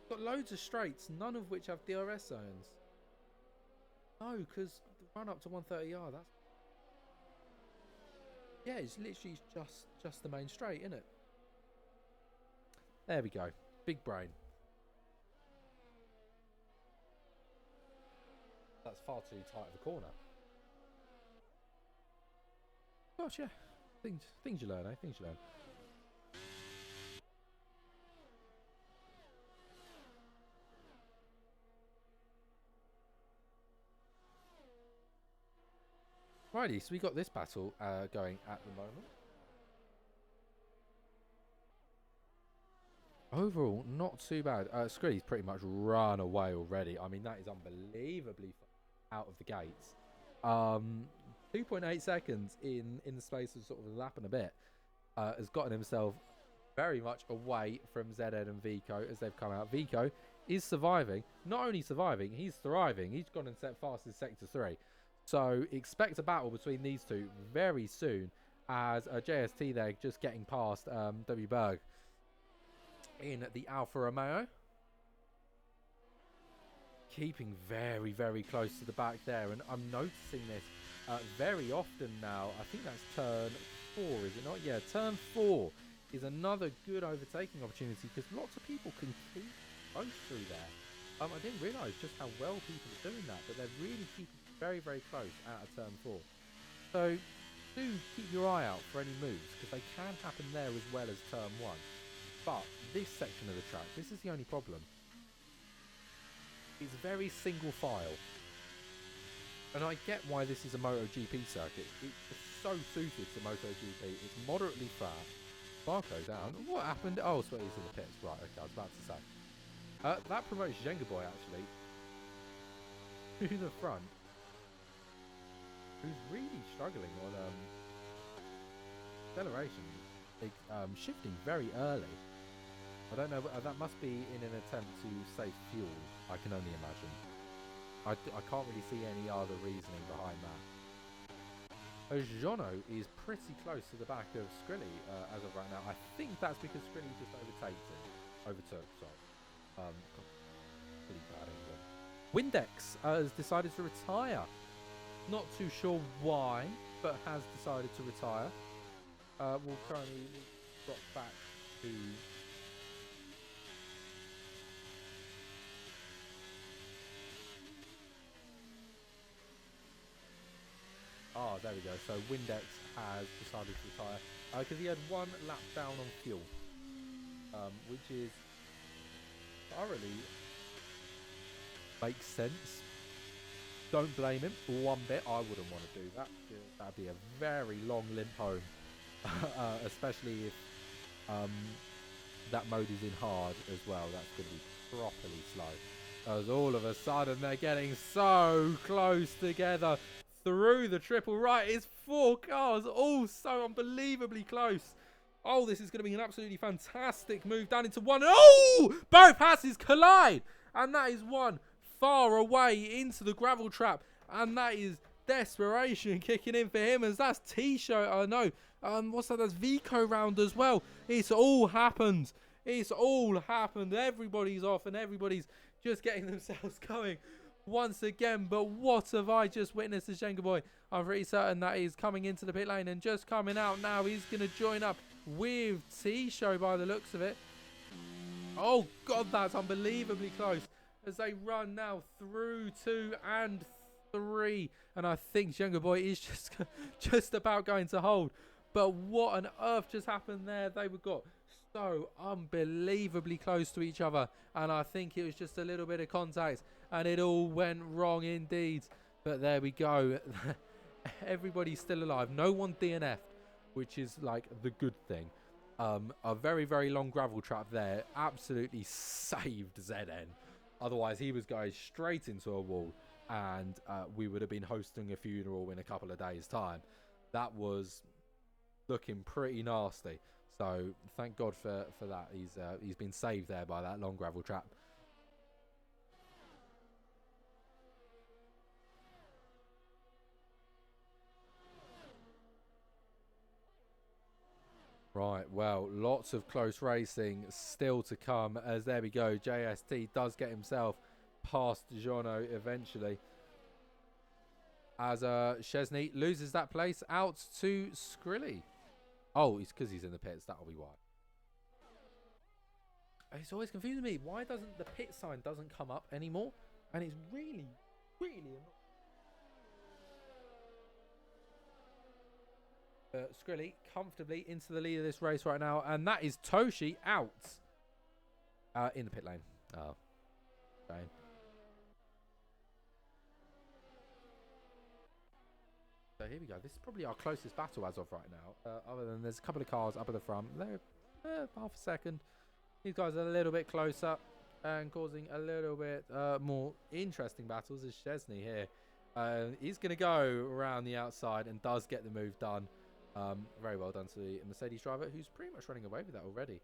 Got loads of straights, none of which have DRS zones. No, because the run up to 130R, that's... Yeah, it's literally just the main straight, isn't it? There we go. Big brain. That's far too tight of a corner. Gosh, yeah. Things you learn, eh? Things you learn. Righty, so we got this battle going at the moment. Overall, not too bad. Skrilly's pretty much run away already. I mean, that is unbelievably out of the gates. 2.8 seconds in the space of sort of a lap and a bit has gotten himself very much away from ZN and Vico as they've come out. Vico is surviving. Not only surviving, he's thriving. He's gone and set fastest sector 3. So expect a battle between these two very soon as JST there just getting past W Berg in the Alfa Romeo. Keeping very, very close to the back there. And I'm noticing this very often now. I think that's turn 4, is it not? Yeah, turn 4 is another good overtaking opportunity because lots of people can keep close through there. I didn't realise just how well people are doing that, but they're really keeping very, very close out of turn 4. So do keep your eye out for any moves because they can happen there as well as turn 1. But this section of the track, this is the only problem. It's very single file. And I get why this is a MotoGP circuit. It's so suited to MotoGP. It's moderately flat. Barco down. What happened? Oh, so he's in the pits. Right, okay, I was about to say. That promotes Jenga Boy, actually, to the front. Who's really struggling on acceleration. Shifting very early. I don't know, that must be in an attempt to save fuel, I can only imagine. I can't really see any other reasoning behind that. Jono is pretty close to the back of Skrilly as of right now. I think that's because Skrilly just overtook, sorry. Pretty bad England. Windex has decided to retire. Not too sure why, but has decided to retire. We'll currently drop back to... Oh, there we go. So Windex has decided to retire because he had one lap down on fuel, which is thoroughly makes sense. Don't blame him one bit. I wouldn't want to do that. That'd be a very long limp home, especially if that mode is in hard as well. That's going to be properly slow. As all of a sudden they're getting so close together. Through the triple right. It's 4 cars all so unbelievably close. Oh, this is going to be an absolutely fantastic move down into one. Oh, both passes collide. And that is one far away into the gravel trap. And that is desperation kicking in for him as that's T-shirt. I know. What's that? That's Vico round as well. It's all happened. It's all happened. Everybody's off and everybody's just getting themselves going once again. But what have I just witnessed as Jenga Boy? I'm pretty certain that he's coming into the pit lane and just coming out now. He's going to join up with T-Show by the looks of it. Oh, God, that's unbelievably close as they run now through 2 and 3. And I think Jenga Boy is just about going to hold. But what on earth just happened there? They got so unbelievably close to each other. And I think it was just a little bit of contact. And it all went wrong indeed. But there we go. Everybody's still alive. No one DNF'd, which is like the good thing. A very, very long gravel trap there. Absolutely saved ZN. Otherwise, he was going straight into a wall. And we would have been hosting a funeral in a couple of days' time. That was looking pretty nasty. So thank God for that. He's been saved there by that long gravel trap. Right, well, lots of close racing still to come as there we go. JST does get himself past Jono eventually. as Chesney loses that place out to Skrilly. Oh, it's because he's in the pits. That'll be why. It's always confusing me. Why doesn't the pit sign doesn't come up anymore? And it's really, really annoying. Skrilly comfortably into the lead of this race right now, and that is Toshi out in the pit lane. Oh, shame. So here we go. This is probably our closest battle as of right now. Other than there's a couple of cars up at the front. They're half a second. These guys are a little bit closer and causing a little bit more interesting battles is Chesney here. He's going to go around the outside and does get the move done. Very well done to the Mercedes driver, who's pretty much running away with that already.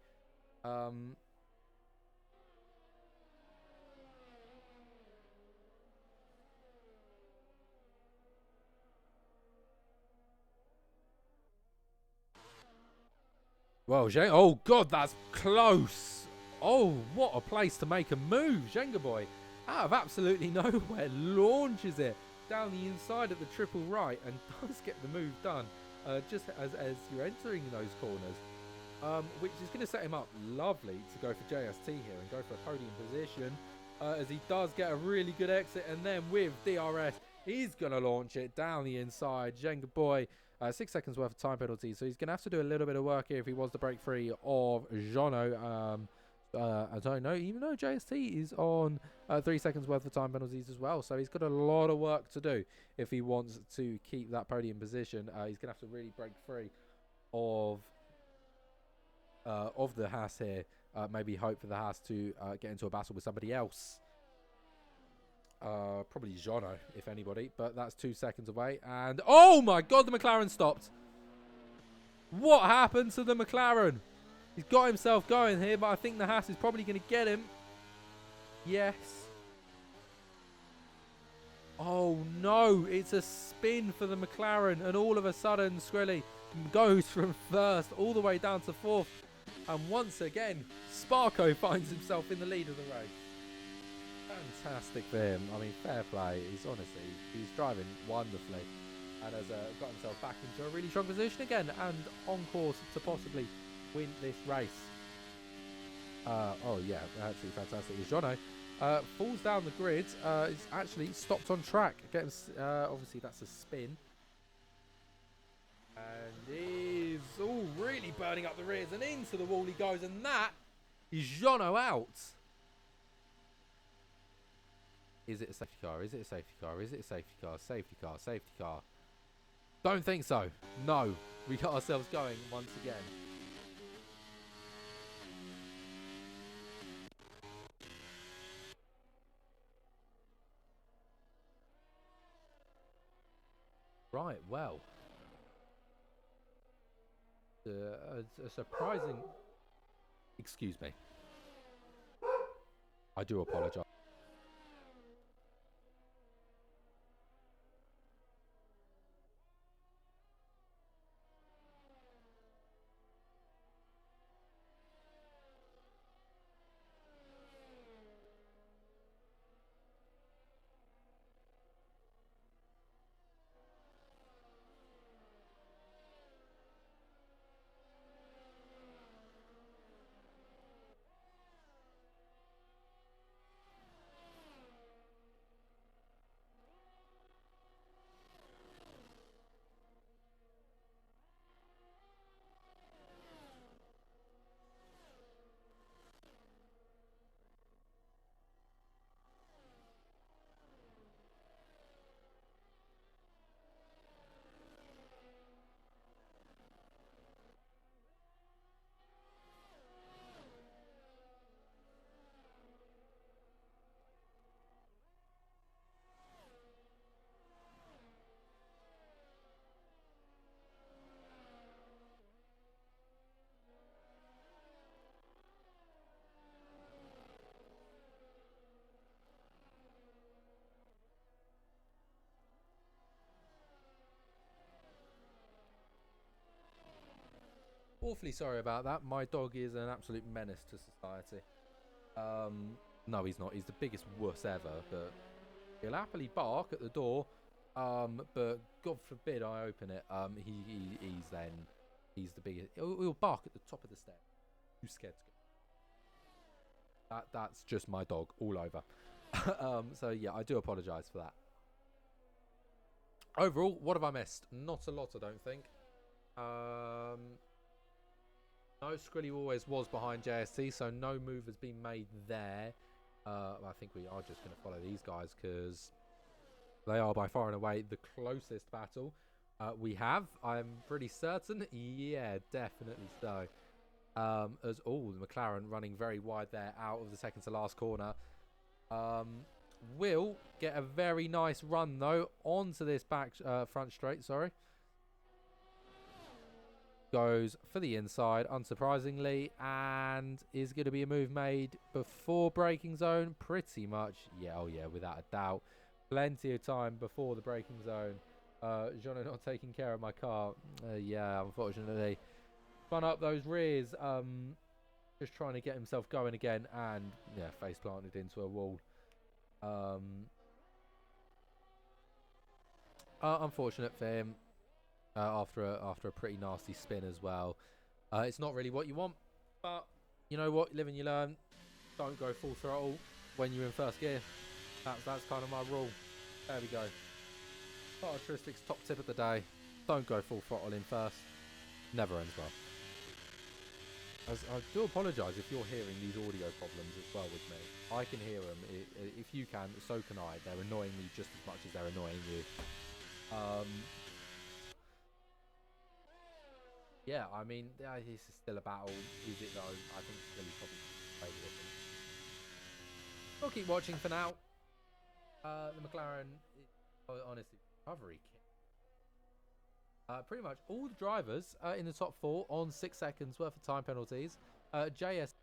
Well, oh God, that's close. Oh, what a place to make a move. Jenga Boy, out of absolutely nowhere, launches it down the inside at the triple right and does get the move done just as you're entering those corners, which is going to set him up lovely to go for JST here and go for a podium position as he does get a really good exit. And then with DRS, he's going to launch it down the inside. Jenga Boy, 6 seconds worth of time penalty, so he's going to have to do a little bit of work here if he wants to break free of Jono. I don't know, even though JST is on 3 seconds worth of time penalties as well, so he's got a lot of work to do if he wants to keep that podium position. He's going to have to really break free of the Haas here. Maybe hope for the Haas to get into a battle with somebody else. Probably Jono, if anybody, but that's 2 seconds away. And oh my God, the McLaren stopped. What happened to the McLaren? He's got himself going here, but I think the Haas is probably going to get him. Yes. Oh no, it's a spin for the McLaren, and all of a sudden Skrilly goes from first all the way down to fourth, and once again Sparko finds himself in the lead of the race. Fantastic for him. I mean, fair play. He's driving wonderfully and has got himself back into a really strong position again and on course to possibly win this race. Oh yeah, absolutely fantastic. Jono falls down the grid. It's actually stopped on track. Obviously that's a spin. And is really burning up the rears, and into the wall he goes, and that is Jono out. Is it a safety car? Is it a safety car? Is it a safety car? Safety car, safety car. Don't think so. No. We got ourselves going once again. Right, well. A surprising... Excuse me. I do apologise. Awfully sorry about that. My dog is an absolute menace to society. No, he's not. He's the biggest wuss ever, but he'll happily bark at the door But God forbid I open it. He's the biggest. He'll bark at the top of the stairs. Too scared to go. That's just my dog all over. So yeah, I do apologise for that. Overall, what have I missed? Not a lot, I don't think. No, Skrilly always was behind JST, so no move has been made there. I think we are just going to follow these guys because they are by far and away the closest battle we have. I'm pretty certain. Yeah, definitely so. The McLaren running very wide there out of the second to last corner. Will get a very nice run though onto this front straight. Sorry. Goes for the inside, unsurprisingly, and is going to be a move made before braking zone. Pretty much, yeah, oh yeah, without a doubt. Plenty of time before the braking zone. Jono not taking care of my car. Yeah, unfortunately. Spun up those rears. Just trying to get himself going again, and yeah, face planted into a wall. Unfortunate for him. After a pretty nasty spin as well. It's not really what you want, but you know what? Live and you learn. Don't go full throttle when you're in first gear. That's kind of my rule. There we go. Characteristics top tip of the day. Don't go full throttle in first. Never ends well. I do apologise if you're hearing these audio problems as well with me. I can hear them. If you can, so can I. They're annoying me just as much as they're annoying you. Yeah, I mean, this is still a battle. Is it though? I think it's really probably played with them. We'll keep watching for now. The McLaren, honestly, recovery kit. Pretty much all the drivers in the top 4 on 6 seconds worth of time penalties. JS.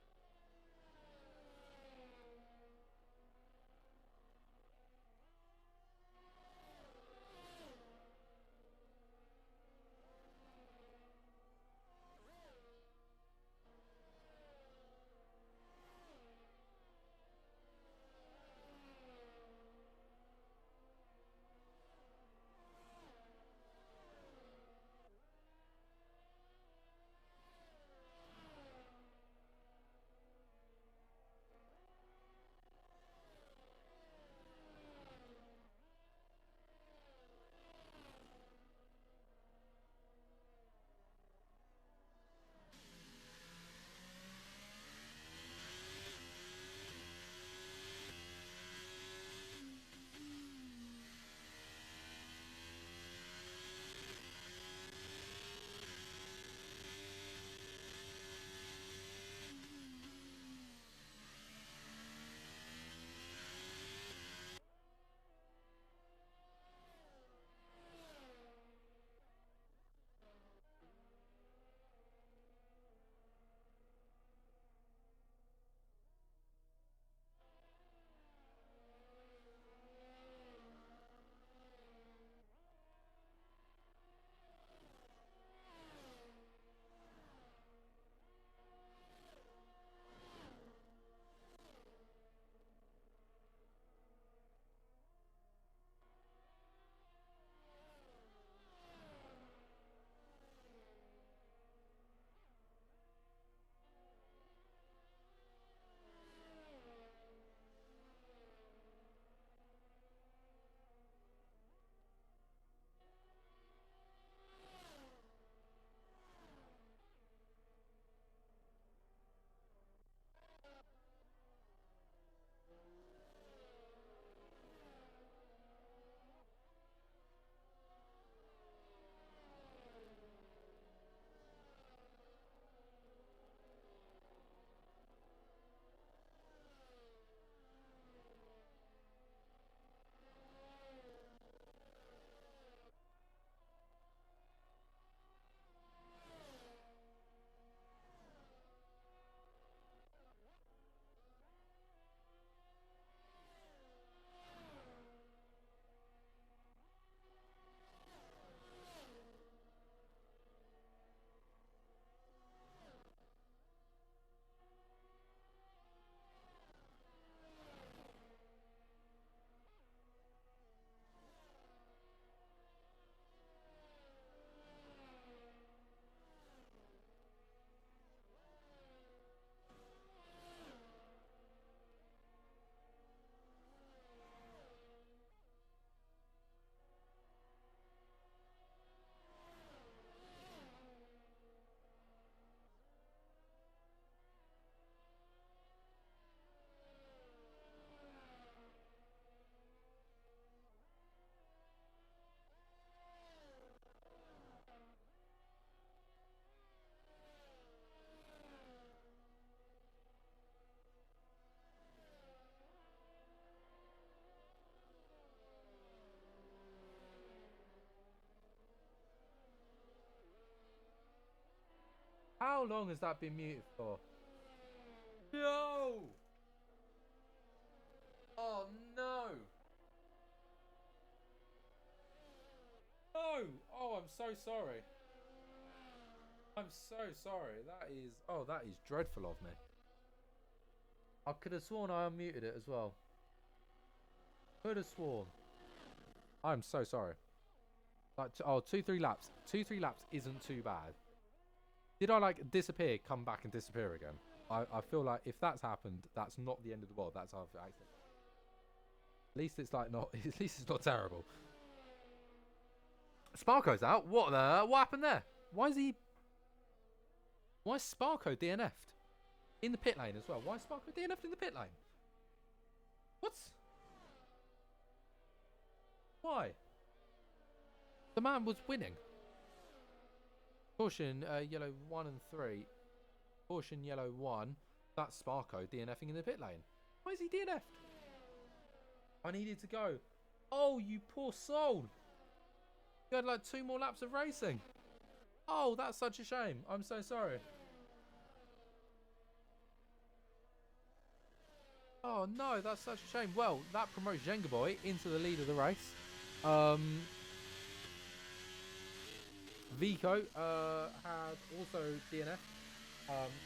How long has that been muted for? No! Oh no! No! Oh, I'm so sorry. I'm so sorry. That is dreadful of me. I could have sworn I unmuted it as well. Could have sworn. I'm so sorry. Like, oh, 2-3 laps. 2-3 laps isn't too bad. Did I like disappear, come back and disappear again? I feel like if that's happened, that's not the end of the world. That's after accident. At least it's like not. At least it's not terrible. Sparko's out. What happened there? Why is Sparko DNF'd in the pit lane as well? Why is Sparko DNF'd in the pit lane? What's? Why? The man was winning. Caution, yellow 1 and 3. Caution, yellow 1. That's Sparko DNFing in the pit lane. Why is he DNF'd? I needed to go. Oh, you poor soul. You had like 2 more laps of racing. Oh, that's such a shame. I'm so sorry. Oh no, that's such a shame. Well, that promotes Jenga Boy into the lead of the race. Vico had also DNF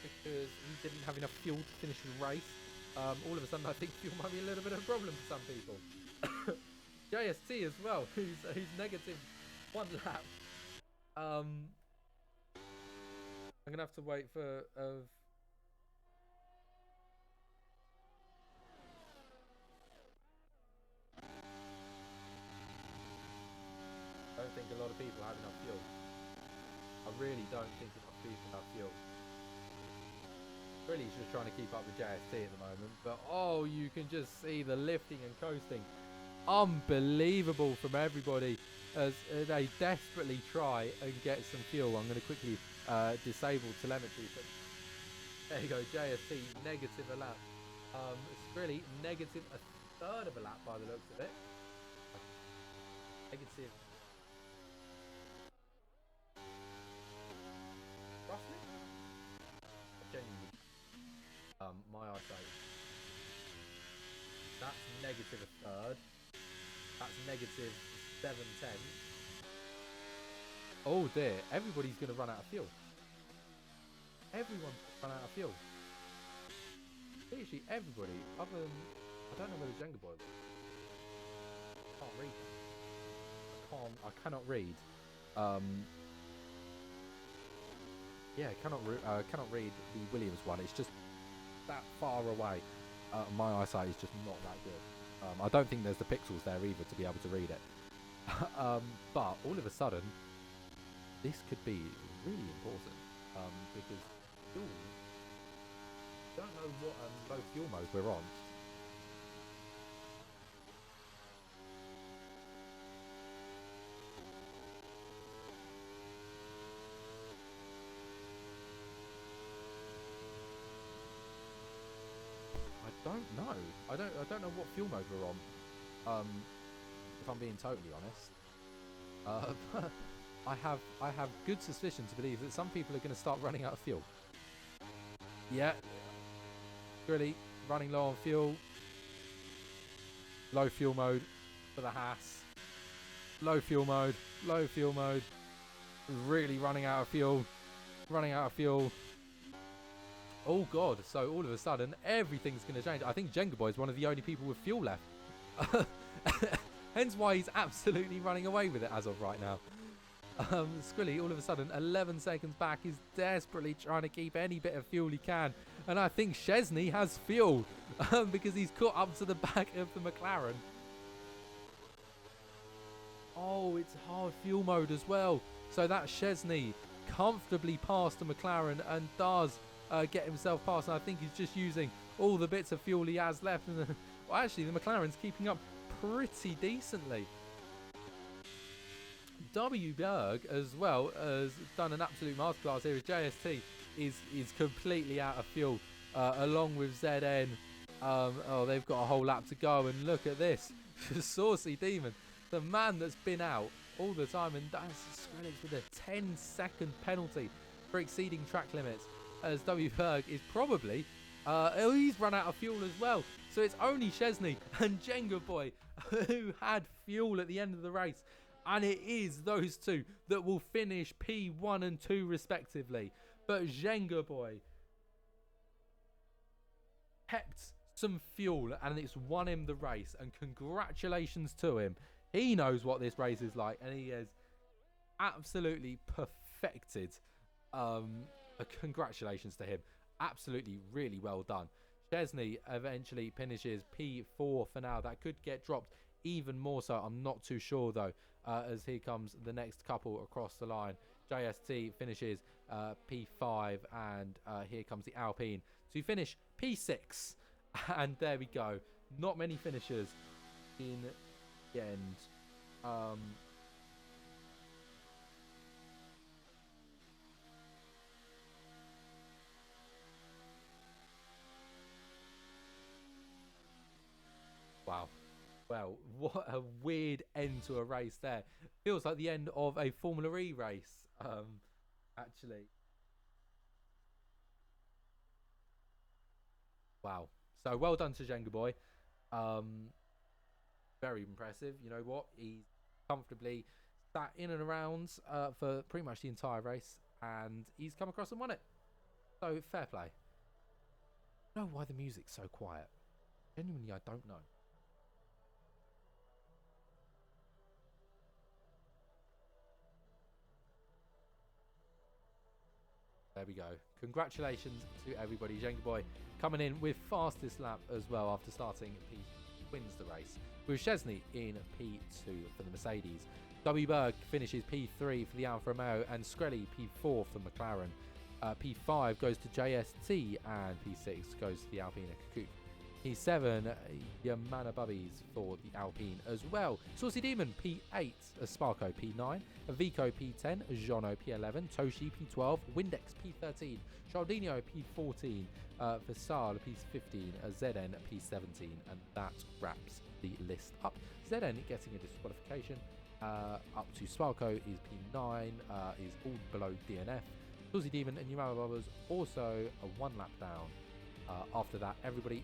because he didn't have enough fuel to finish the race. All of a sudden, I think fuel might be a little bit of a problem for some people. JST as well, who's negative 1 lap. I'm gonna have to wait for. I don't think a lot of people have enough fuel. I really don't think enough people have fuel. Really, he's just trying to keep up with JST at the moment. But oh, you can just see the lifting and coasting. Unbelievable from everybody as they desperately try and get some fuel. I'm going to quickly disable telemetry. But there you go, JST negative a lap. It's really negative a third of a lap by the looks of it. Negative. Roughly? Genuinely. My eyesight. That's negative a third. That's negative 7/10. Oh dear, everybody's going to run out of fuel. Everyone's run out of fuel. Literally everybody, other than, I don't know where the Jenga Boy was. I can't read. I cannot read. Yeah, cannot read the Williams one. It's just that far away. My eyesight is just not that good. I don't think there's the pixels there either to be able to read it. But all of a sudden, this could be really important because fuel. Don't know what low fuel mode we're on. I don't know. I don't know what fuel mode we're on. If I'm being totally honest. But I have good suspicion to believe that some people are going to start running out of fuel. Yeah. Really running low on fuel. Low fuel mode for the Haas. Low fuel mode. Low fuel mode. Really running out of fuel. Running out of fuel. Oh god, so all of a sudden everything's going to change. I think Jenga Boy is one of the only people with fuel left. Hence why he's absolutely running away with it as of right now. Skrilly, all of a sudden, 11 seconds back, is desperately trying to keep any bit of fuel he can. And I think Chesney has fuel because he's caught up to the back of the McLaren. Oh, it's hard fuel mode as well. So that Chesney comfortably past the McLaren and does get himself past. And I think he's just using all the bits of fuel he has left. And well, actually, the McLaren's keeping up pretty decently. W. Berg as well has done an absolute masterclass here. As JST is completely out of fuel, along with ZN. Oh, they've got a whole lap to go, and look at this, Saucy Demon, the man that's been out all the time, and that's Skrillex with a 10-second penalty. for exceeding track limits, as W Berg is probably, he's run out of fuel as well. So it's only Chesney and Jenga Boy who had fuel at the end of the race. And it is those two that will finish P1 and 2 respectively. But Jenga Boy kept some fuel and it's won him the race. And congratulations to him. He knows what this race is like and he has absolutely perfected. Congratulations to him. Absolutely really well done. Chesney eventually finishes P4 for now. That could get dropped even more so. I'm not too sure though, as here comes the next couple across the line. JST finishes P5 and here comes the Alpine to finish P6. And there we go. Not many finishers in the end. Wow. Well, what a weird end to a race there. Feels like the end of a Formula E race, actually. Wow. So well done to Jenga Boy. Very impressive. You know what? He's comfortably sat in and around for pretty much the entire race. And he's come across and won it. So fair play. I don't know why the music's so quiet. Genuinely, I don't know. There we go. Congratulations to everybody. Jenga Boy coming in with fastest lap as well after starting P wins the race. With Chesney in P2 for the Mercedes. W Berg finishes P3 for the Alfa Romeo and Skrelly P4 for McLaren. P5 goes to JST and P6 goes to the Alpine Coupe. P7, Yamana Bubbies for the Alpine as well. Saucy Demon P8, Sparko P9, Vico P10, Jono P11, Toshi P12, Windex P13, Chaldino P14, Visal P15, ZN P17, and that wraps the list up. ZN getting a disqualification. Up to Sparko is P9, is all below DNF. Saucy Demon and Yamana Bubbies also a 1 lap down. After that, everybody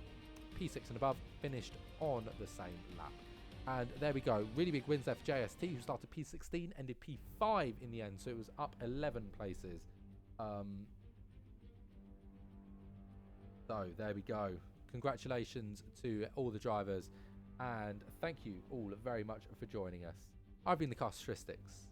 P6 and above finished on the same lap. And there we go. Really big wins there for JST, who started P16, ended P5 in the end. So it was up 11 places. So there we go. Congratulations to all the drivers. And thank you all very much for joining us. I've been the Castristics.